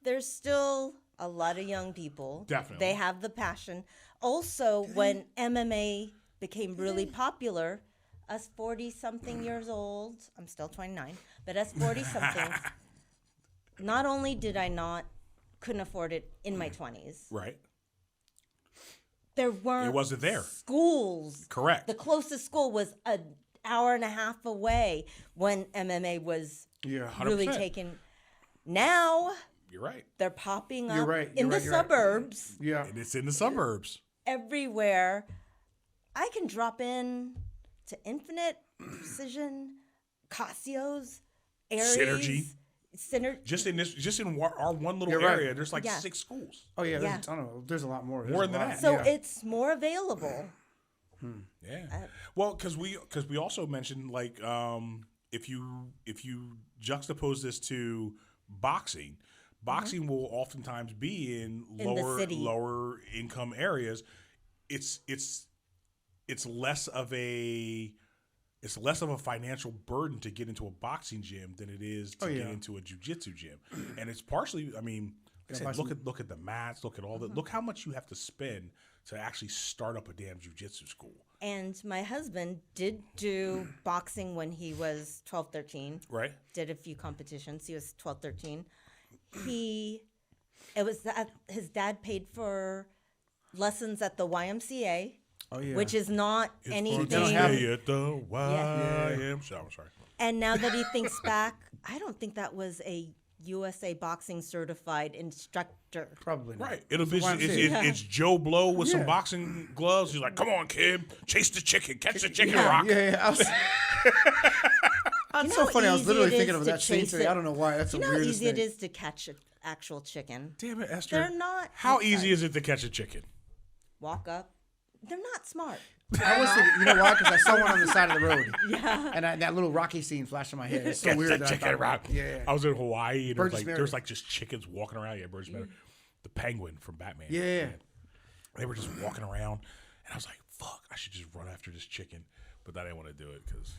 there's still a lot of young people. Definitely. They have the passion. Also, when MMA became really popular, us 40-something years old, I'm still 29, but us 40-somethings, not only did I couldn't afford it in my 20s, Right. there weren't It wasn't there. schools. Correct. The closest school was an hour and a half away when MMA was Yeah. really 100%. taken. Now You're right. they're popping up You're right. in the You're right. suburbs Yeah. And it's in the suburbs. everywhere. I can drop in to Infinite, Precision, Casio's, Aries. Synergy. Just in our one little You're right. area, there's like Yeah. 6 schools. Oh yeah, there's Yeah. a ton of. There's a lot more. More There's a than lot. that. So Yeah. it's more available. Yeah. Well, because we also mentioned like if you juxtapose this to boxing, boxing will oftentimes be in In the city. lower income areas. It's less of a financial burden to get into a boxing gym than it is to get into a jiu-jitsu gym. And it's partially, I mean, like I said, look at the mats, look at all that. Look how much you have to spend to actually start up a damn jiu-jitsu school. And my husband did do boxing when he was 12, 13. Right? Did a few competitions. He was 12, 13. It was that his dad paid for lessons at the YMCA. Oh yeah. Which is not anything. Stay at the YMCA. I'm sorry. And now that he thinks back, I don't think that was a USA boxing certified instructor. Probably not. Right. It'll be YMCA. it's Joe Blow with some Yeah. boxing gloves. He's like, "Come on, kid, chase the chicken, catch the chicken, Yeah, rock." yeah. That's so how funny. I was easy literally it thinking is of to that scene chase today. it? I don't know why. That's You the know how weirdest easy thing. it is to catch an actual chicken? Damn it, Esther. They're not. How easy outside. is it to catch a chicken? Walk up. They're not smart. I was thinking, you know why? Because I saw one on the side of the road. Yeah. And that little Rocky scene flashed in my head. It's so Catch weird. the that I chicken, thought- rock. Yeah. I was in Hawaii and Burgess there Meredith. was like just chickens walking around. Yeah, Burgess Meredith. The penguin from Batman. Yeah. They were just walking around, and I was like, "Fuck, I should just run after this chicken," but I didn't want to do it because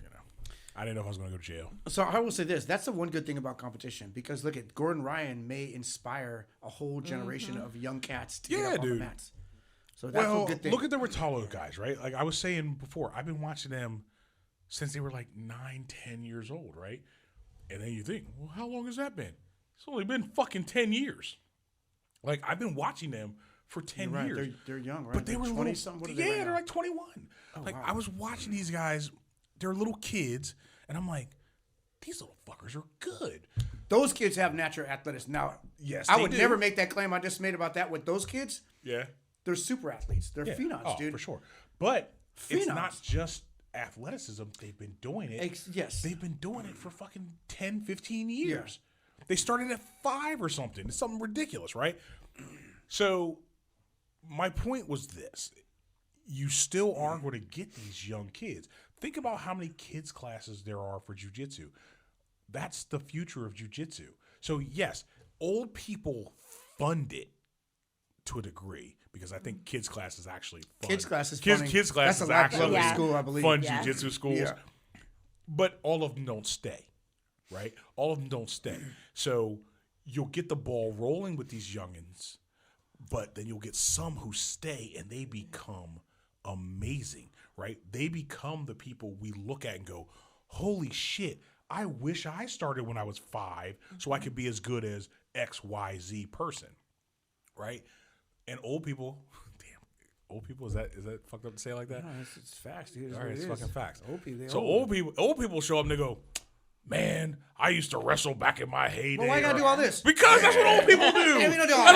I didn't know if I was going to go to jail. So I will say this: that's the one good thing about competition, because look at Gordon Ryan may inspire a whole generation of young cats to get up on the dude. mats. So that's a good thing. Look at the Rotalo guys, right? Like I was saying before, I've been watching them since they were like 9, 10 years old, right? And then you think, well, how long has that been? It's only been fucking 10 years. Like I've been watching them for 10 You're right. years. They're young, right? But they were 20 little, something. What are yeah, they right they're now? like 21. Like wow. I was watching these guys, they're little kids, and I'm like, these little fuckers are good. Those kids have natural athleticism. Now, Yes, I they would do. never make that claim I just made about that with those kids. Yeah. They're super athletes. They're Yeah. phenoms, Oh, dude. for sure. But it's Phenoms. not just athleticism. They've been doing it. Yes. They've been doing it for fucking 10, 15 years. They started at 5 or something. It's something ridiculous, right? So my point was this. You still are going to get these young kids. Think about how many kids classes there are for jiu-jitsu. That's the future of jiu-jitsu. So yes, old people fund it to a degree because I think kids class is actually fun. Kids class is kids, funny. kids class That's a is lot actually Yeah. school, I believe. fun Yeah. jiu-jitsu schools. Yeah. But all of them don't stay, right? All of them don't stay. So you'll get the ball rolling with these youngins, but then you'll get some who stay and they become amazing, right? They become the people we look at and go, holy shit, I wish I started when I was 5 so I could be as good as XYZ person, right? And old people, damn, old people, is that fucked up to say it like that? No, it's facts, dude. All right, it's fucking facts. Old people, So old people show up and they go, man, I used to wrestle back in my heyday. Well, why you gotta do all this? Because that's what old people do. Yeah, we don't do all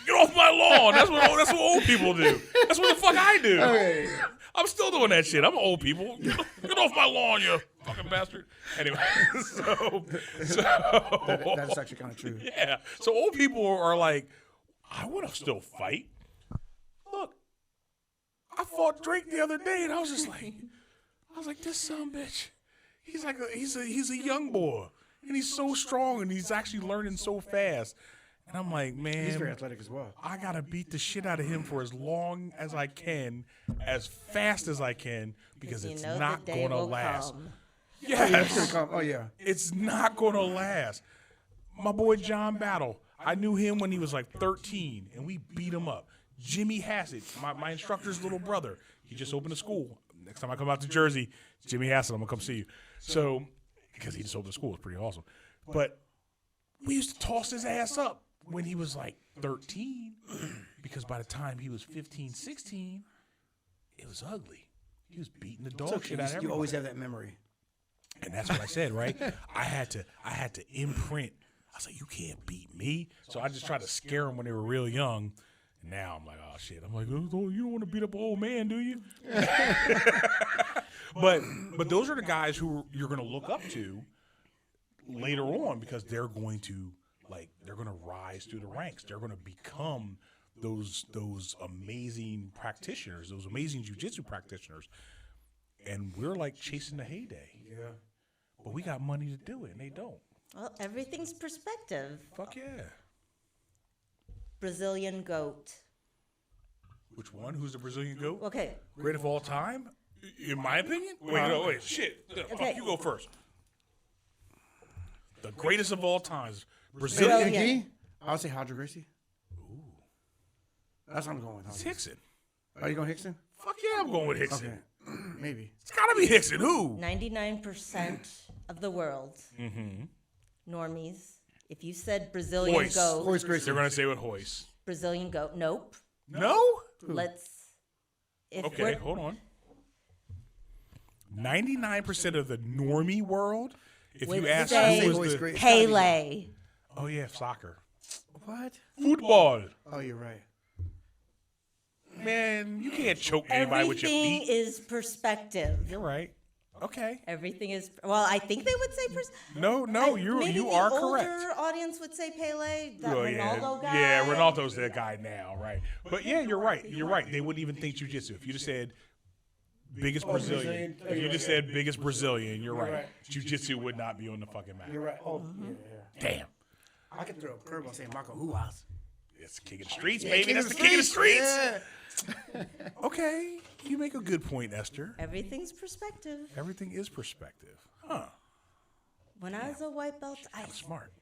Get off my lawn. That's what old people do. That's what the fuck I do. Okay. I'm still doing that shit. I'm old people. Get off my lawn, you fucking bastard. Anyway, so That's actually kind of true. yeah. So old people are like, I want to still fight. Look, I fought Drake the other day, and I was like, this son of a bitch. He's like, he's a young boy, and he's so strong, and he's actually learning so fast. And I'm like, man, He's very athletic as well. I gotta beat the shit out of him for as long as I can, as fast as I can, because You it's know not the day gonna will last. come. Yes. Oh yeah. It's not going to last. My boy John Battle, I knew him when he was like 13, and we beat him up. Jimmy Hassett, my instructor's little brother, he just opened a school. Next time I come out to Jersey, Jimmy Hassett, I'm going to come see you. So, because he just opened a school, it's pretty awesome. But we used to toss his ass up when he was like 13, because by the time he was 15, 16, it was ugly. He was beating the dog shit out of everybody. You always have that memory. And that's what I said, right? I had to imprint. I was like, you can't beat me. So I just tried to scare them when they were real young. And now I'm like, oh shit. I'm like, oh, you don't want to beat up an old man, do you? but those are the guys who you're gonna look up to later on because they're going to rise through the ranks. They're going to become those amazing practitioners, those amazing jiu-jitsu practitioners. And we're like chasing the heyday. Yeah. But we got money to do it, and they don't. Well, everything's perspective. Fuck yeah. Brazilian goat. Which one? Who's the Brazilian goat? Okay. Great of all time? In my opinion? Wait, shit. Okay. Fuck, you go first. The greatest of all times. Brazilian. Brazilian. I'll say Hodger Gracie. Ooh. That's what I'm going with. It's Hodger. Hickson. Are you going Hickson? Fuck yeah, I'm going with Hickson. Okay. Maybe. It's gotta be Hickson. Who? 99% of the world. Normies. If you said Brazilian Hoist. goat, Hoist Gracie. They're gonna say with Hoist. Brazilian goat, nope. No? Let's. If Okay, we're- hold on. 99% of the normie world, if Would you ask say who Hoist was the... Gracie. Pele. Oh yeah, soccer. What? Football. Oh, you're right. Man, you can't choke anybody with your Everything feet. is perspective. You're right. Okay. Everything is. Well, I think they would say. No, Maybe you the are older correct. audience would say Pele, that Oh, Ronaldo guy. Yeah, Ronaldo's that guy now, right? But yeah, you're right. You're right. They wouldn't even think jiu-jitsu. If you just said biggest Brazilian, if you just said biggest Brazilian, you're right. Jiu-jitsu would not be on the fucking map. You're right. Oh, yeah. Damn. I could throw a curveball saying Marco Huas. It's the king of the streets, baby. That's the king of the streets. Yeah. Okay. You make a good point, Esther. Everything's perspective. Everything is perspective. Huh. When I was a white belt, I Smart.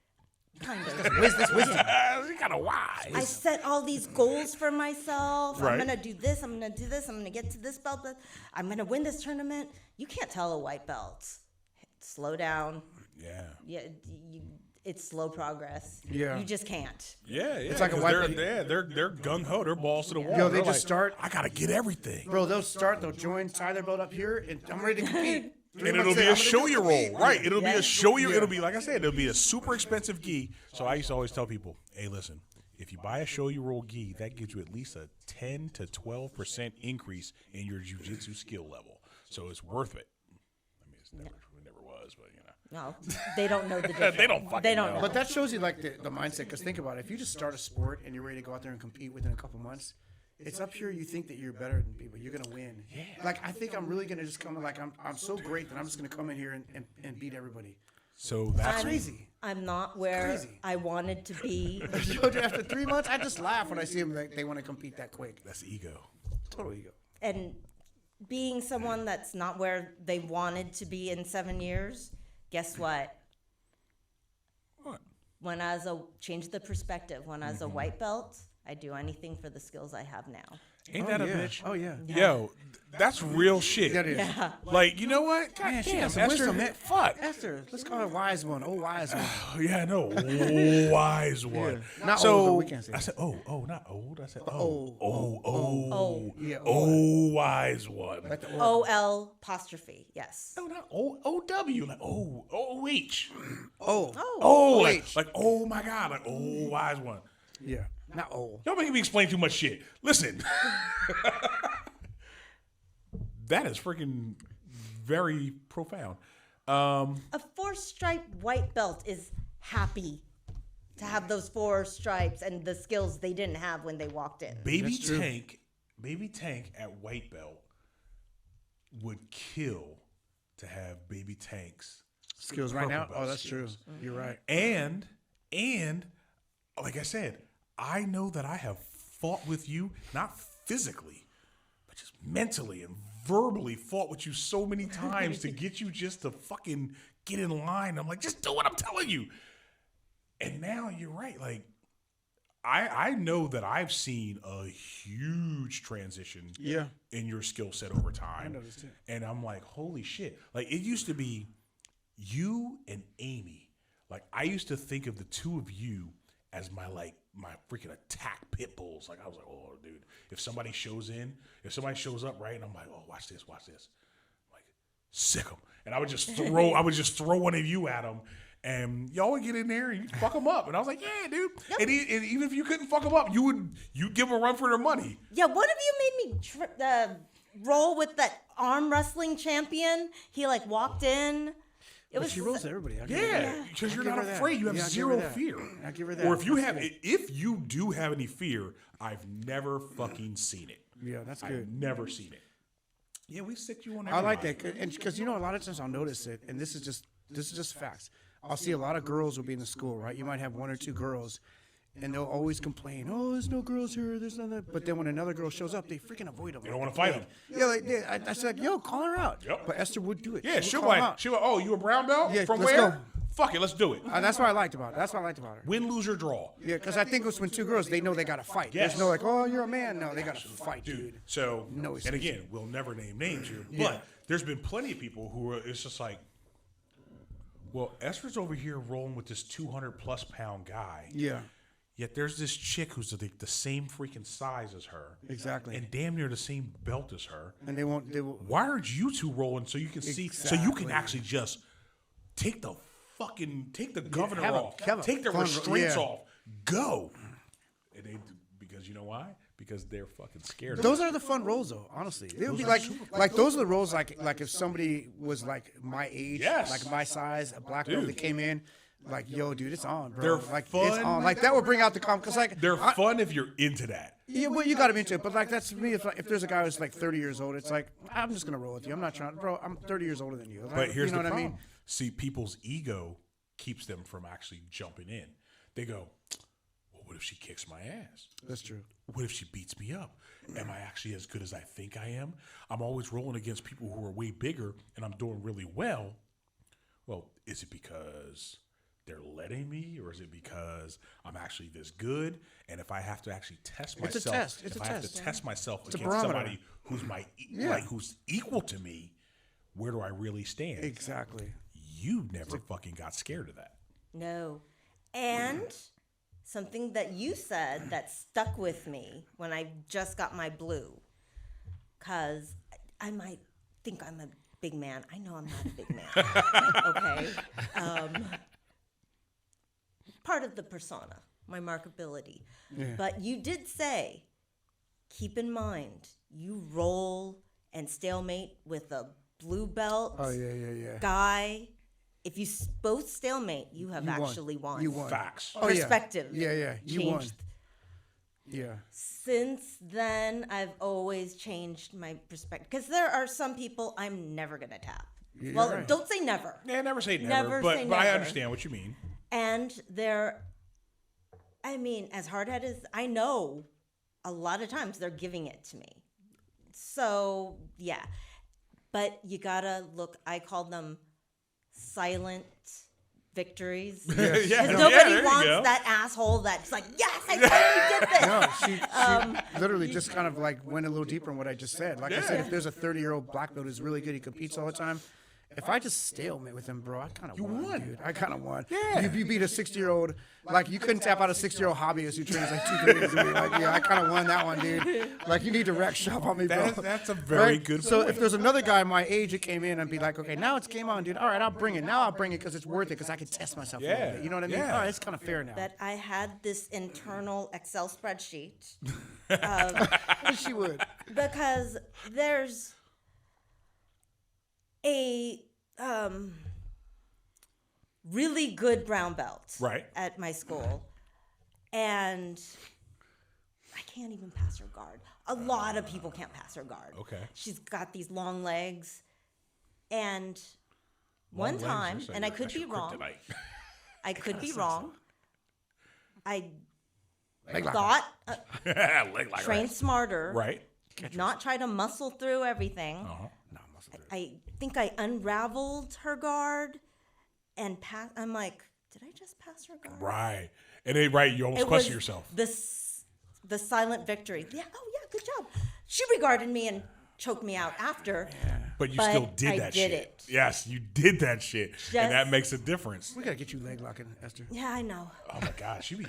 kind of. You're kind of wise. I set all these goals for myself. Right. I'm gonna do this. I'm gonna do this. I'm gonna get to this belt. I'm gonna win this tournament. You can't tell a white belt. Slow down. Yeah. Yeah, it's slow progress. Yeah. You just can't. Yeah, It's like a 'cause white- they're gung ho. They're balls to the wall. Yo, they They're just start- I gotta get everything, Bro, they'll join, tie their belt up here, and I'm ready to compete. and it'll be a show you roll, right? It'll be a Yes. show you. It'll be like I said. It'll be a super expensive gi. So I used to always tell people, hey, listen, if you buy a show you roll gi, that gives you at least a 10 to 12% increase in your jiu-jitsu skill level. So it's worth it. I mean, it never was, but you know. No, they don't know the difference. They don't fucking They don't know. know. But that shows you like the mindset. Because think about it, if you just start a sport and you're ready to go out there and compete within a couple months, it's up here. You think that you're better than people. You're gonna win. Yeah. Like I think I'm really gonna just come. Like I'm so great that I'm just gonna come in here and beat everybody. So that's Crazy. I'm not where crazy. I wanted to be. Yo, dude, after 3 months, I just laugh when I see them. Like they want to compete that quick. that's ego. Total ego. And being someone that's not where they wanted to be in 7 years, guess what? What? When I was changed the perspective. When I was a white belt, I'd do anything for the skills I have now. Ain't that a yeah. bitch? Oh yeah. Yo, that's real shit. That is. Yeah. Like, you know what? God Man, she damn, got some Esther, wisdom, man. fuck. Esther, let's call her wise one. Oh, wise one. Oh, yeah, I know. Wise one. Yeah. Not so, old, though. We can't say I that. said, not old. I said, Oh. Yeah. wise one. Like the OL apostrophe. Yes. No, not O-W. Like, O-H. Oh. Like, oh my God. Like, wise one. Yeah. Not old. Y'all making me explain too much shit. Listen. That is freaking very profound. A 4-stripe white belt is happy to have those 4 stripes and the skills they didn't have when they walked in. Baby Tank at white belt would kill to have Baby Tank's Skills right now. purple belt Oh, that's true. skills. You're right. And like I said, I know that I have fought with you, not physically, but just mentally and verbally fought with you so many times to get you just to fucking get in line. I'm like, just do what I'm telling you. And now you're right. Like, I know that I've seen a huge transition in your skill set over time. I noticed it. And I'm like, holy shit. Like, it used to be you and Amy. Like, I used to think of the two of you as my freaking attack pit bulls. Like, I was like, oh, dude, if somebody shows up, right, and I'm like, oh, watch this. I'm like, sick them. And I would just throw one of you at them. And y'all would get in there and you'd fuck them up. And I was like, yeah, dude. Yep. And even if you couldn't fuck them up, you'd give them a run for their money. Yeah, one of you made me roll with that arm wrestling champion. He like walked in. It But she rolls to everybody. I'll give her Yeah, that. because you're I'll not give her that. afraid. You have Yeah, I'll give zero her that. fear. I'll give her that. Or if you That's have, good. if you do have any fear, I've never fucking seen it. Yeah, that's I've good. never seen it. Yeah, we sick you on I everybody. like that, and because a lot of times I'll notice it, and this is just facts. I'll see a lot of girls will be in the school, right? You might have one or two girls, and they'll always complain, "Oh, there's no girls here. There's none." But then when another girl shows up, they freaking avoid them. They don't want to fight them. Yeah, I said, "Yo, call her out." Yep. But Esther would do it. Yeah, She she'll would call 'em like, out. oh, you a brown belt? Yeah, From let's where? go. Fuck it, let's do it. And that's what I liked about her. Win, lose, or draw. Yeah, because I think it was when two girls, they know they got to fight. Yes. There's no like, "Oh, you're a man." No, they got to fight, dude. So, No and excuses. again, we'll never name names here, but Yeah. there's been plenty of people who are, it's just like, well, Esther's over here rolling with this 200+ pound guy. Yeah, Yet there's this chick who's the same freaking size as her. exactly. And damn near the same belt as her. And they won't. They will. Why aren't you two rolling so you can see, so you can Exactly. actually just take the governor have a- off, have a take the fun- restraints yeah. off, go. And they, because you know why? Because they're fucking scared. Those are the fun roles, though. Honestly, they would be like those are the roles like if somebody was like my age, Yes. like my size, a black girl Dude. that came in, like, yo, dude, it's on, bro. They're like fun. it's on. Like that would bring out the because like They're fun if you're into that. yeah, well, you got to be into it. But like that's me. If there's a guy who's like 30 years old, it's like I'm just gonna roll with you. I'm not trying, bro. I'm 30 years older than you. Like, But here's you know the what problem. I mean? See, people's ego keeps them from actually jumping in. They go, well, what if she kicks my ass? That's true. What if she beats me up? Am I actually as good as I think I am? I'm always rolling against people who are way bigger and I'm doing really well. Well, is it because they're letting me, or is it because I'm actually this good? And if I have to actually test It's a myself, test. It's if a I have test. to test myself a against barometer. somebody who's who's equal to me, where do I really stand? Exactly. You never fucking got scared of that. No. And something that you said that stuck with me when I just got my blue, because I might think I'm a big man. I know I'm not a big man. Okay. Part of the persona, my marketability. Yeah. But you did say, keep in mind, you roll and stalemate with a blue belt Oh yeah. guy. If you both stalemate, you have You won. actually won. You won. Facts. Oh, yeah. Perspective. Yeah. You won. changed. Yeah. Since then, I've always changed my perspective because there are some people I'm never gonna tap. You're Well, right. don't say never. Yeah, never say never, Never but say I never. understand what you mean. And I mean, as hard as I know, a lot of times they're giving it to me. So yeah, but you gotta look. I call them silent victories. Yeah, Because no, nobody there you wants go. that asshole that's like, yes, I finally did this. No, she literally just kind of like went a little deeper in what I just said. Like I said, if there's a 30-year-old black belt who's really good, he competes all the time. If I just stalemate with him, bro, I kind of won, dude. I kind of won. Yeah. You beat a 60-year-old. Like, you couldn't tap out a 60-year-old hobbyist who trains like 2 3 days a week. Like, yeah, I kind of won that one, dude. Like, you need to wreck shop on me, bro. That's a very good So point. if there's another guy my age that came in and be like, okay, now it's game on, dude. All right, I'll bring it. Now I'll bring it because it's worth it because I can test myself a little Yeah. bit. You know what I mean? Yeah. All right, it's kind of fair now. But I had this internal Excel spreadsheet She would. because there's a really good brown belt Right. at my school, and I can't even pass her guard. A lot of people can't pass her guard. Okay. She's got these long legs, and Long one legs, time, that's and I your- could that's be your wrong. kryptonite. I could be wrong. I Leg locker. thought Leg like train that. smarter, Right. not try to muscle through everything. Uh-huh. No, muscle through. I think I unraveled her guard and I'm like, did I just pass her guard? Right. And then, right, you almost It question was yourself. the silent victory. Yeah. Oh yeah. Good job. She regarded me and choked me out after. But you but still did I that did shit. it. Yes, you did that shit. And that Just- makes a difference. We got to get you leg locking, Esther. Yeah, I know. Oh my gosh, you be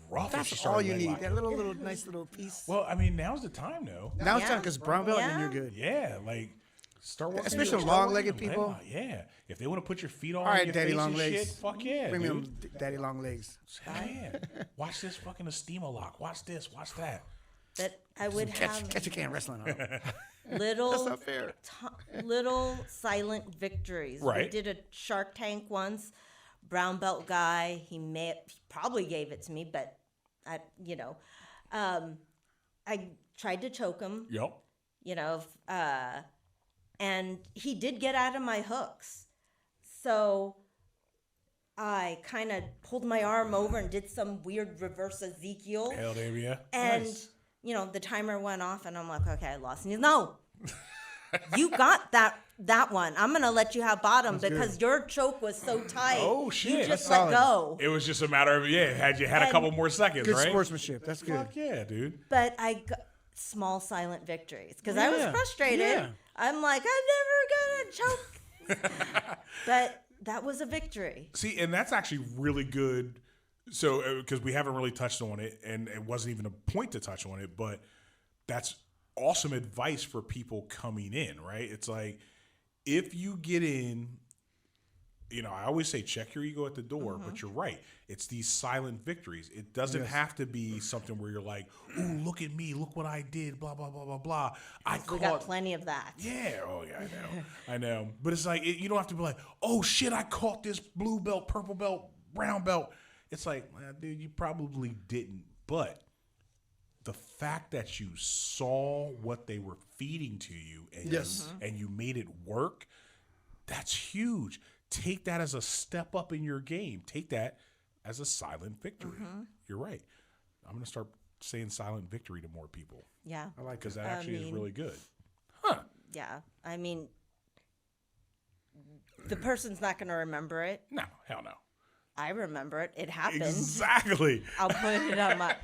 rough. if she That's started all you leg need. locking. That little nice little piece. Well, I mean, now's the time, though. Now it's Yeah. time because brown belt and Yeah. you're good. Yeah, like start working. Especially start long-legged working people. leg lock. Yeah, if they want to put your feet on All right, your daddy face long and legs. shit, fuck yeah, Bring me dude. them daddy long legs. Hell yeah. Watch this fucking steamer lock. Watch this. Watch that. that I would have Catch a can wrestling on them. little That's not fair. little silent victories. We Right. did a Shark Tank once. Brown belt guy. He probably gave it to me, but I tried to choke him. Yep. And he did get out of my hooks. So I kind of pulled my arm over and did some weird reverse Ezekiel. Hell damn yeah. And, Nice. The timer went off, and I'm like, okay, I lost. And he's, no, you got that one. I'm going to let you have bottom because your choke was so tight. Oh, shit. You That's just let solid. go. It was just a matter of, had you had a And- couple more seconds, Good right? sportsmanship. That's good. Fuck yeah, dude. But I got small silent victories because I was Yeah. frustrated. Yeah. I'm like, I'm never going to choke. But that was a victory. See, and that's actually really good. So, because we haven't really touched on it, and it wasn't even a point to touch on it, but that's awesome advice for people coming in, right? It's like, if you get in, I always say check your ego at the door, but you're right. It's these silent victories. It doesn't have to be something where you're like, ooh, look at me, look what I did, blah, blah, blah, blah, blah. We got plenty of that. Yeah, oh yeah, I know, I know. But it's like you don't have to be like, oh shit, I caught this blue belt, purple belt, brown belt. It's like, well, dude, you probably didn't. But the fact that you saw what they were feeding to you and you made it work, that's huge. Take that as a step up in your game. Take that as a silent victory. You're right. I'm gonna start saying silent victory to more people. Yeah. I like Because that. that actually is really good. Huh. Yeah. I mean, the person's not going to remember it. No, hell no. I remember it. It happened. Exactly. I'll put it on my.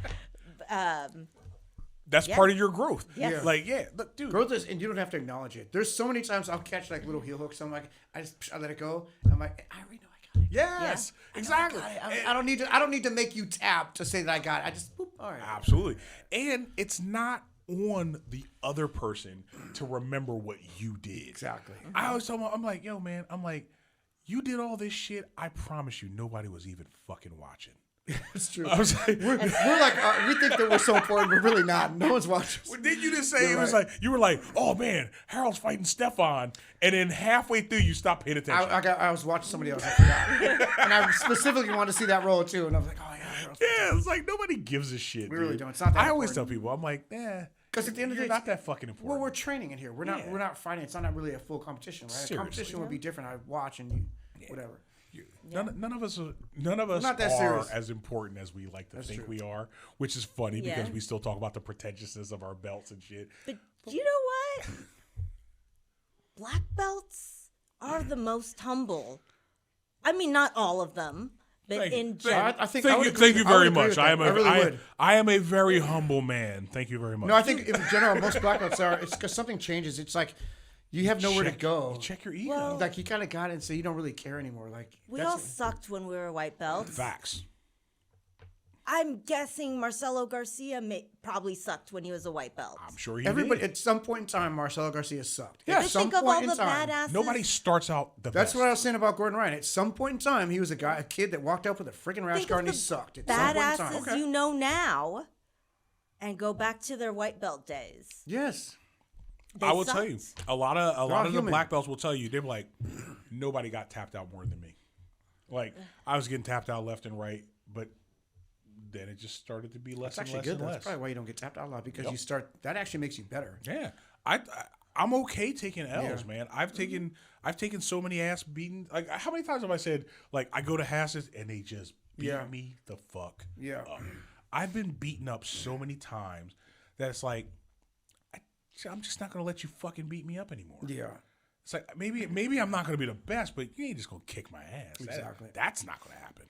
That's part of your growth. Yes. Like, look, dude. Growth is, and you don't have to acknowledge it. There's so many times I'll catch like little heel hooks. I'm like, I let it go. I'm like, I already know I got it. Yes, exactly. I don't need to make you tap to say that I got it. I just boop. All right. Absolutely. And it's not on the other person to remember what you did. Exactly. I always tell them, I'm like, yo, man, you did all this shit. I promise you, nobody was even fucking watching. It's true. I was like, We're like we think that we're so important, but really not. No one's watching. well, didn't you just say You're it was right. like you were like, oh man, Harold's fighting Stefan, and then halfway through you stopped paying attention. I was watching somebody else. I forgot, and I specifically wanted to see that roll too. And I was like, oh yeah. yeah, it's like nobody gives a shit. We really dude. don't. It's not that I always tell important. people, I'm like, Because at the end of the you're day, not that fucking important. well, we're training in here. We're not. Yeah. We're not fighting. It's not really a full competition, right? Seriously. A competition would be different. I watch and you, whatever. None of us Not that are serious. as important as we like to think true. we are, which is funny Yeah. because we still talk about the pretentiousness of our belts and shit. But you know what? Black belts are the most humble. I mean, not all of them, but Thank you. in Thank general. I think. I would Thank you agree- I would very agree much. with I that. am I really would. I am a very humble man. Thank you very much. No, I think in general most black belts are. It's because something changes. It's like you have nowhere to go. You check your ego. Well, Like you kind of got it, so you don't really care anymore. Like We all sucked when we were white belts. Facts. I'm guessing Marcelo Garcia probably sucked when he was a white belt. I'm sure he everybody did. at some point in time, Marcelo Garcia sucked. Yeah. At But some think of point all in the time, badasses. Nobody starts out the That's best. what I was saying about Gordon Ryan. At some point in time, he was a kid that walked up with a freaking rash Think guard of and he the sucked. At some point in time. badasses you know now, and go back to their white belt days. Yes. They I will tell you, sucked. a lot of the human. black belts will tell you they're like, nobody got tapped out more than me. Like I was getting tapped out left and right, but then it just started to be less That's and actually less good. and That's less. probably why you don't get tapped out a lot because Yep. you start. That actually makes you better. Yeah, I'm okay taking L's, man. I've taken so many ass beating. Like how many times have I said like I go to Hass's and they just beat Yeah. me the fuck Yeah. up. I've been beaten up so many times that it's like I'm just not gonna let you fucking beat me up anymore. Yeah. It's like maybe I'm not gonna be the best, but you ain't just gonna kick my ass. Exactly. That's not gonna happen.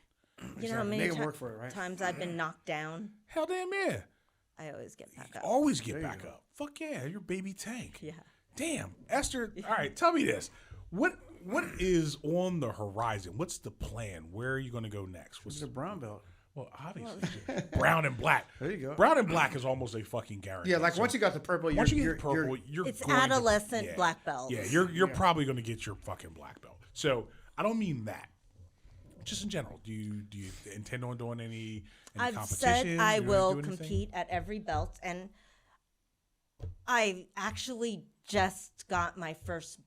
You know how many Make 'em work for it, right? times I've been knocked down? Hell damn yeah. I always get back up. Always get back up. Fuck yeah, you're baby tank. Yeah. Damn, Esther. All right, tell me this. What is on the horizon? What's the plan? Where are you going to go next? It's a brown belt. Well, obviously, brown and black. There you go. Brown and black is almost a fucking guarantee. Yeah, like So once you got the purple, once you you're, get purple, you're It's going to- adolescent yeah. black belts. Yeah, you're probably going to get your fucking black belt. So I don't mean that. Just in general, do you intend on doing any I've competitions? said I You gonna will do anything? compete at every belt, and I actually just got my first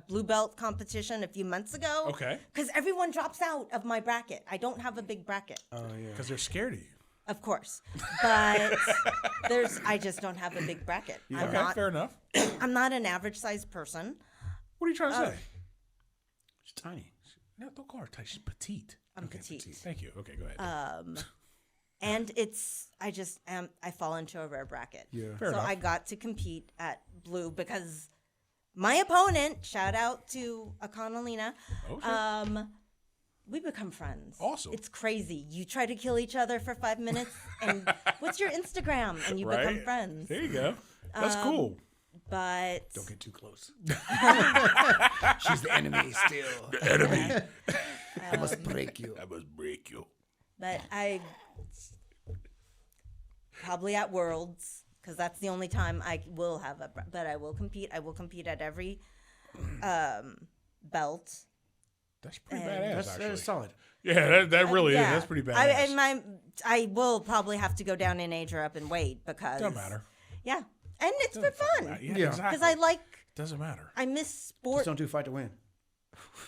blue belt competition a few months ago. Okay. Because everyone drops out of my bracket. I don't have a big bracket. Oh yeah. Because they're scared of you. Of course. But I just don't have a big bracket. Okay, fair enough. I'm not an average sized person. What are you trying to say? She's tiny. No, don't call her tight. She's petite. I'm petite. Thank you. Okay, go ahead. And I fall into a rare bracket. Yeah. Fair so enough. I got to compete at blue because my opponent, shout out to Akonalina, Oh, shit. we become friends. Awesome. It's crazy. You try to kill each other for 5 minutes, and what's your Instagram? And you become friends. There you go. That's cool. But Don't get too close. She's the enemy still. The enemy. I must break you. I must break you. But I probably at Worlds, because that's the only time I will have but I will compete. I will compete at every belt. That's pretty badass, actually. That is solid. Yeah, that really is. Yeah. That's pretty badass. I will probably have to go down in age or up in weight because Doesn't matter. Yeah, and it's for fun Yeah, Yeah. exactly. because I like. Doesn't matter. I miss sport. Just don't do fight to win.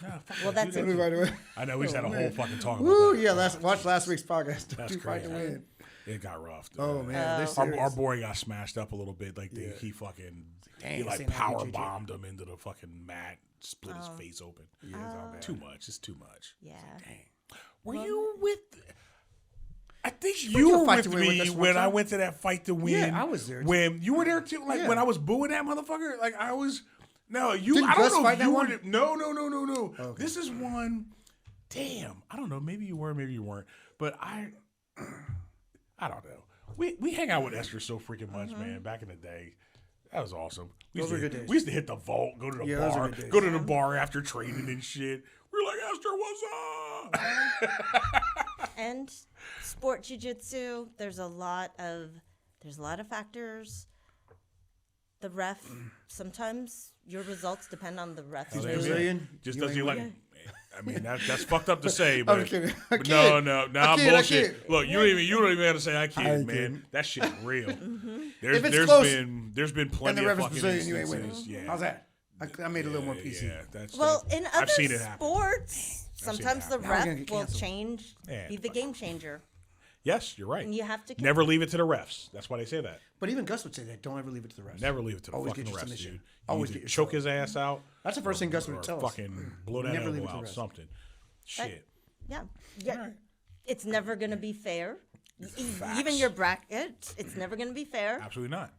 No, fuck Well, that. that's Do it. that too. Fight to win. I know we just had a whole fucking talk Woo, about that. yeah. Watch last week's podcast. Don't That's do fight to crazy. win. It got rough. Dude. Oh man, they're Our serious. boy got smashed up a little bit. Like Yeah. he fucking Dang, he like seen that power BJJ. bombed him into the fucking mat, split his face open. Yeah, it's all bad. Too much. It's too much. Yeah. Were you with? I think went you to a were fight with to win with me us one when I time. went to that fight to win. Yeah, I was there, too. When you were there too, like Yeah. when I was booing that motherfucker, like I was. No, you. Didn't I don't Gus know. fight If that you were. one? The- No. Okay. This is one. Damn, I don't know. Maybe you were, maybe you weren't. But I don't know. We hang out with Esther so freaking much, man. Back in the day, that was awesome. Those were good days. We used to hit the vault, go to the Yeah, those are bar, good days. go to the bar after training and shit. We were like, Esther, what's up? And sport jiu-jitsu, there's a lot of factors. The ref, sometimes your results depend on the ref's Hell yeah, mood. man. Brazilian? Just You doesn't ain't like. with I mean, that's fucked up to say, but, kidding. but no, I'm I bullshit. kid. Look, you don't even have to say I kid, ain't man. kidding. That shit's real. If it's There's close been plenty And the of ref is fucking Brazilian, you ain't instances. winning. Yeah. How's that? I made it a little more PC. Yeah, that's Well, that- in I've other seen it happen. sports, I've seen it sometimes the happen. Now we're gonna ref get will canceled. change, Yeah, be the game changer. Yes, you're right. And you have to Never leave it to the refs. That's why they say that. But even Gus would say that. Don't ever leave it to the rest. Never leave it to the Always fucking get your refs, submission. dude. You Always either get your choke submission. his ass out. That's the first thing Gus or would tell us. fucking blow that Never leave it elbow to the out. refs. Something. Shit. Yeah. It's never going to be fair. Facts. Even your bracket, it's never going to be fair. Absolutely not.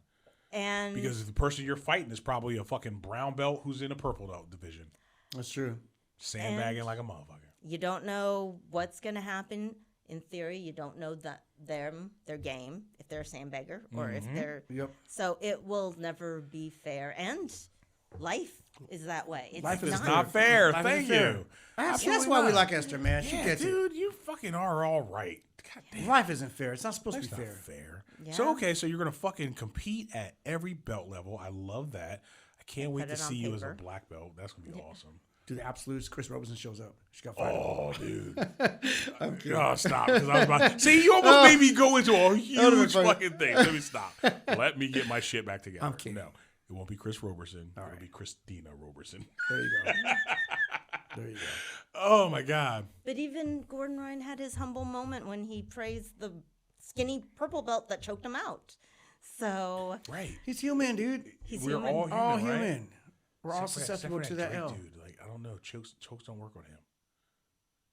And Because the person you're fighting is probably a fucking brown belt who's in a purple belt division. That's true. Sandbagging like a motherfucker. you don't know what's going to happen. In theory, you don't know their game, if they're a sandbagger or if they're. Yep. So it will never be fair. And life is that way. It's Life is It's not fair. Life Thank isn't fair. you. That's Absolutely why we not. like Esther, man. She Yeah, gets dude, you fucking are all right. God it. damn. Life isn't fair. It's not supposed That's to be not fair. fair. Yeah. So okay, so you're gonna fucking compete at every belt level. I love that. I can't wait put to it on see you as a paper. black belt. That's gonna be awesome. Do the absolutes. Chris Robertson shows up. She got fired. Oh, dude. I'm kidding. Oh, stop. 'Cause I was about, see, you almost made me go into a been huge funny. fucking thing. Let me stop. Let me get my shit back together. I'm kidding. No, it won't be Chris Roberson. It'll right. be Christina Roberson. There you go. There you go. Oh, my God. But even Gordon Ryan had his humble moment when he praised the skinny purple belt that choked him out. So Right. He's human, dude. he's We're human. all human, All right? human. We're all Except for susceptible to that Drake L. dude. Like, I don't know. Chokes don't work on him.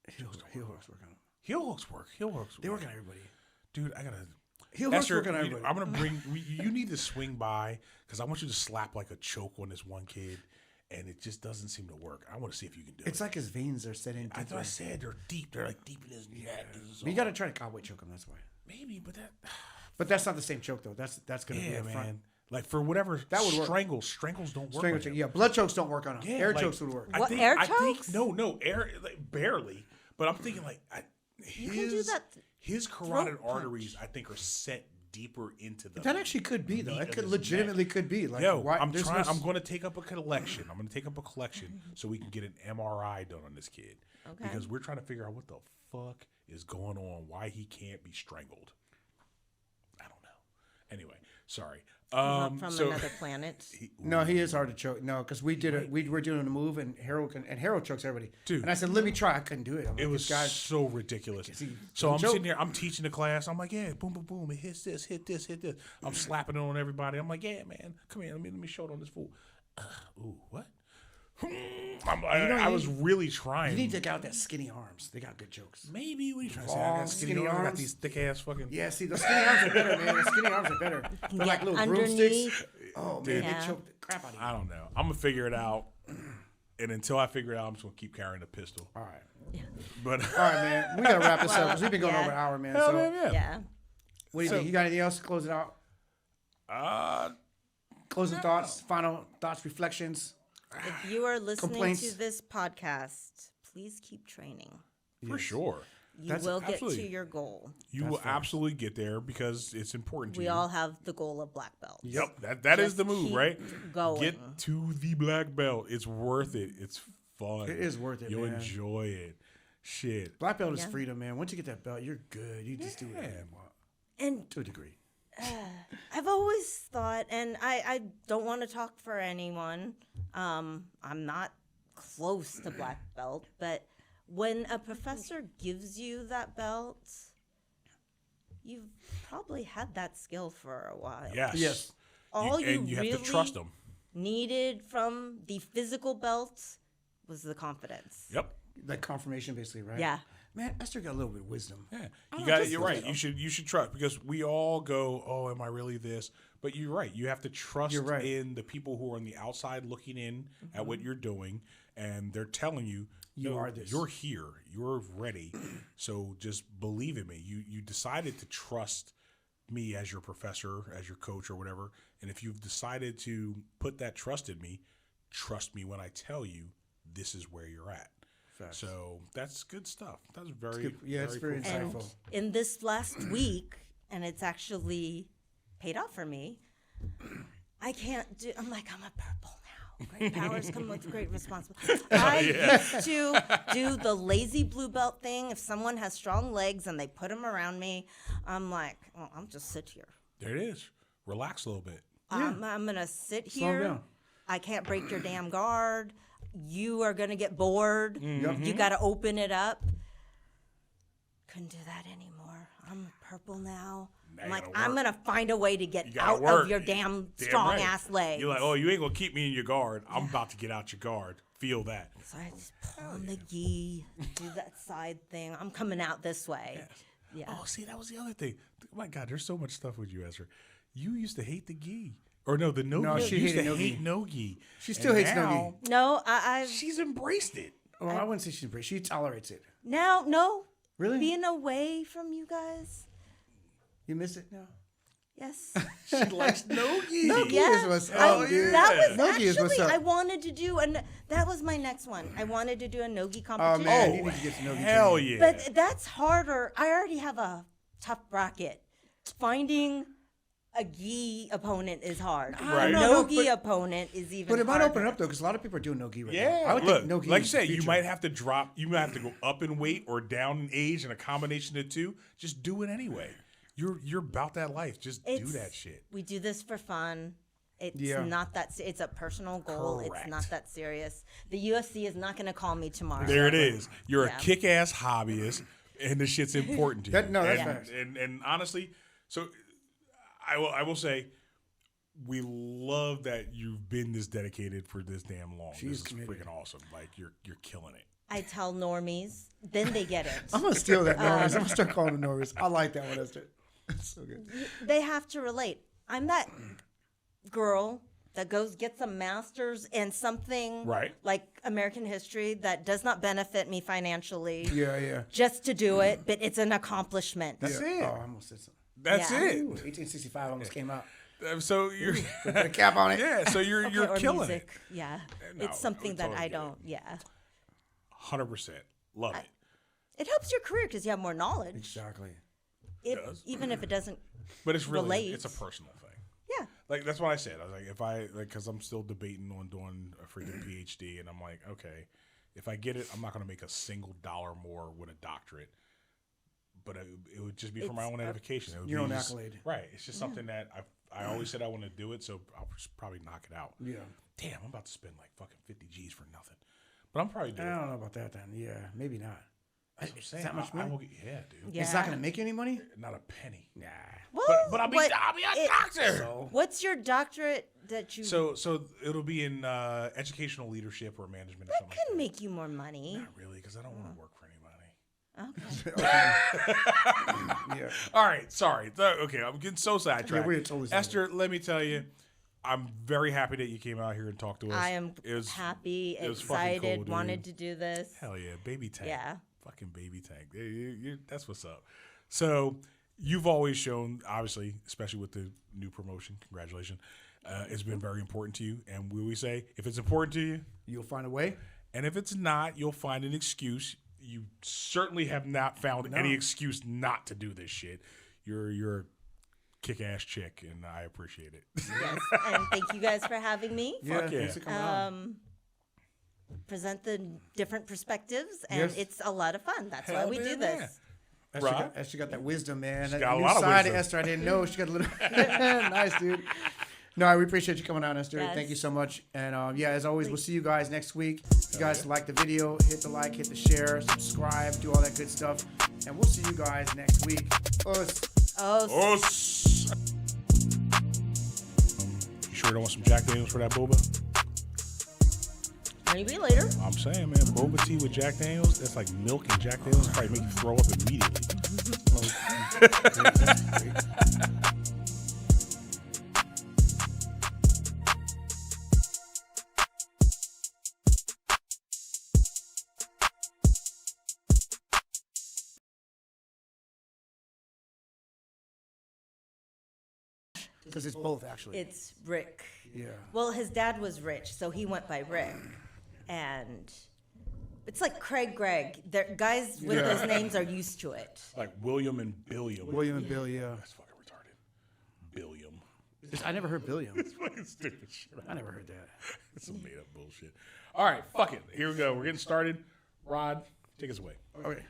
Heel hooks work on him. Heel hooks work. Heel hooks They work on everybody. Dude, I gotta. Heel hooks Esther, work on everybody. I'm gonna bring. You need to swing by because I want you to slap like a choke on this one kid, and it just doesn't seem to work. I want to see if you can do it. It's like his veins are set in. I thought I deeper. said they're deep. They're like deep in his neck. But you got to try to cowboy choke him. That's why. maybe, but that. But that's not the same choke though. That's gonna be Yeah, a front. man. Like for whatever That would work. strangles don't work. Strangle on choke. him. Yeah, blood chokes don't work on him. Yeah, Air like, chokes would work. What, air I chokes? think no air like, barely. But I'm thinking like You can do that his carotid throat arteries punch. I think are set deeper into the. That actually could be though. meat It of could his legitimately could be. Like, Yo, why, I'm there's trying. no- I'm going to take up a collection. I'm going to take up a collection so we can get an MRI done on this kid Okay. because we're trying to figure out what the fuck is going on. Why he can't be strangled. I don't know. Anyway, sorry. From so another planet. No, he is hard to choke. No, because we were doing a move and Harold chokes everybody. Dude. And I said, let me try. I couldn't do it. I'm it like, was this guy. so ridiculous. he So I'm choke. sitting there, I'm teaching the class. I'm like, yeah, boom, boom, boom. It hits this, hit this, hit this. I'm slapping it on everybody. I'm like, yeah, man, come here. Let me show it on this fool. Ooh, what? I was really trying. You need to get out that skinny arms. They got good jokes. Maybe what are you trying to say? I Long, got skinny skinny arms. I got arms. these thick ass fucking. Yeah, see, the skinny arms are better, man. The skinny arms are better. They're like little broomsticks. Underneath. Oh, man, Yeah. they choke the crap out of you. I don't know. I'm gonna figure it out, and until I figure it out, I'm just gonna keep carrying the pistol. All right. But All right, man. We got to wrap this up because we've been going Yeah. over an hour, man. hell, So, man, yeah. Yeah. what do you So- think? You got anything else to close it out? Closing thoughts, final thoughts, reflections. If you are listening Complaints. to this podcast, please keep training. For sure. You That's will get absolutely- to your goal. You will absolutely get there because it's important to We you. all have the goal of black belt. Yep, that is Just the move, keep right? going. Get to the black belt. It's worth it. It's fun. It is worth it, You'll man. enjoy it. Shit. Black belt is Yeah. freedom, man. Once you get that belt, you're good. You just do whatever you want And to a degree. I've always thought, and I don't want to talk for anyone. I'm not close to black belt, but when a professor gives you that belt, you've probably had that skill for a while. Yes. Yes. All you and you really have to trust them. needed from the physical belt was the confidence. Yep. Like confirmation, basically, right? Yeah. Man, Esther got a little bit of wisdom. Yeah, I you don't got it. just You're feel right. that. You should trust because we all go, oh, am I really this? But you're right. You have to trust You're right. in the people who are on the outside looking in at what you're doing, and they're telling you, You "No, are this." You're here. You're ready. So just believe in me. You decided to trust me as your professor, as your coach, or whatever. And if you've decided to put that trust in me, trust me when I tell you this is where you're at. Facts. So that's good stuff. That's very good. Yeah, it's very cool. And insightful. in this last week, and it's actually paid off for me, I can't do, I'm like, I'm a purple now. Great powers come with great responsibility. I used to do the lazy blue belt thing. If someone has strong legs and they put them around me, I'm like, oh, I'll just sit here. There it is. Relax a little bit. I'm going to sit Slow 'em here. down. I can't break your damn guard. You are going to get bored. Mm-hmm. You got to open it up. Couldn't do that anymore. I'm purple now. Now I'm you like, gotta I'm work. going to find a way to get You gotta out work. of your damn Damn strong right. ass legs. You're like, oh, you ain't gonna keep me in your guard. I'm about to get out your guard. Feel that. So I just pull on the gi, do that side thing. I'm coming out this way. Yeah. Oh, see, that was the other thing. Oh my God, there's so much stuff with you, Ezra. You used to hate the gi. Or no, the no, No, gi. she You used hated to no hate gi. no gi. She still And hates no now, gi. No, I've She's embraced it. Well, I wouldn't say she's brave. She tolerates it. now, no. Really? Being away from you guys. You miss it now? Yes. She likes no gi. No gi Yeah, is what's I- up, dude. that was Nogi is what's actually up. I wanted to do, and that was my next one. I wanted to do a nogi Oh, competition. man, Oh, you need to get to know gi hell training. yeah. But that's harder. I already have a tough bracket. Finding a gi opponent is hard. Right. A No, no, no-gi but- opponent is even But it might harder. open up, though, because a lot of people are doing no gi right now. Yeah, I would look, think no gi like you is say, the you future. might have to drop. You might have to go up in weight or down in age, and a combination of the two. Just do it anyway. You're about that life. Just do It's- that shit. We do this for fun. It's Yeah. not that. It's a personal goal. Correct. It's not that serious. The UFC is not going to call me tomorrow. There it is. You're Yeah. a kick-ass hobbyist, and this shit's important to you. That- no, that's and, facts. and honestly, so I will say, we love that you've been this dedicated for this damn long. She's This is committed. freaking awesome. Like you're killing it. I tell normies, then they get it. I'm going to steal that, Norris. I'm going to start calling them Norris. I like that one, Esther. That's so good. They have to relate. I'm that girl that gets a master's in something Right. like American history that does not benefit me financially Yeah, yeah. just to do it, but it's an accomplishment. That's yeah. it. Oh, I almost said something. That's Yeah. it. Ooh, 1865 almost came out. So you're Put a cap on it. yeah. So you're Or killing music. it. Yeah. No, It's something we that totally I get it. don't, yeah. 100%. Love it. It helps your career because you have more knowledge, Exactly. even if it doesn't. But it's really relate. it's a personal thing. Yeah. Like that's what I said. I was like, if I because I'm still debating on doing a freaking PhD, and I'm like, okay, if I get it, I'm not going to make a single dollar more with a doctorate. But it would just be for my It's own edification. It would your be own just- accolade. right? It's just something that I I always said I want to do it, so I'll just probably knock it out. Yeah. Damn, I'm about to spend like fucking 50 G's for nothing. But I'm probably doing I it. don't know about that then. Yeah, maybe not. That's what I'm saying. Is that much money? Yeah, dude. Yeah. It's not going to make you any money? Not a penny. Nah. Well, But I'll be a doctor. So, what's your doctorate that you So it'll be in educational leadership or management or that something. can make you more money? Not really, because I don't want to work for anybody. Okay. yeah. All right, sorry. Okay, I'm getting so sidetracked. Yeah, we're totally Esther, let me tell you, I'm very happy that you came out here and talked to us. I am It was- happy, it was fucking excited, cool, dude. wanted to do this. Hell yeah, baby tank. Yeah. Fucking baby tank. That's what's up. So you've always shown, obviously, especially with the new promotion, congratulations, it's been very important to you. And we always say, if it's important to you, You'll find a way. and if it's not, you'll find an excuse. You certainly have not found any excuse not to do this shit. You're a kick-ass chick, and I appreciate it. Yes, and thank you guys for having me. Yeah, Fuck yeah. thanks for coming on. Present the different perspectives, and Yes. it's a lot of fun. That's Hell why we do damn this. yeah. Esther Right. Esther got that wisdom, man. That got a new lot of side wisdom. of Esther I didn't know. She got a little nice, dude. No, we appreciate you coming on, Esther. Yes. Thank you so much. And yeah, as always, we'll see you guys next week. If you guys like the video, hit the like, hit the share, subscribe, do all that good stuff. And we'll see you guys next week. Us. Oh, You sure you don't want some Jack Daniels for that boba? maybe later. I'm saying, man, boba tea with Jack Daniels, that's like milk and Jack Daniels probably make you throw up immediately. Because it's both, actually. It's Rick. Yeah. Well, his dad was Rich, so he went by Rick. And it's like Craig Greg. Guys with Yeah. those names are used to it. Like William and Billiam. William and Bill, yeah. That's fucking retarded. Billiam. I never heard Billiam. It's fucking stupid shit. I never heard that. It's some made up bullshit. All right, fuck it. Here we go. We're getting started. Rod, take us away. Okay.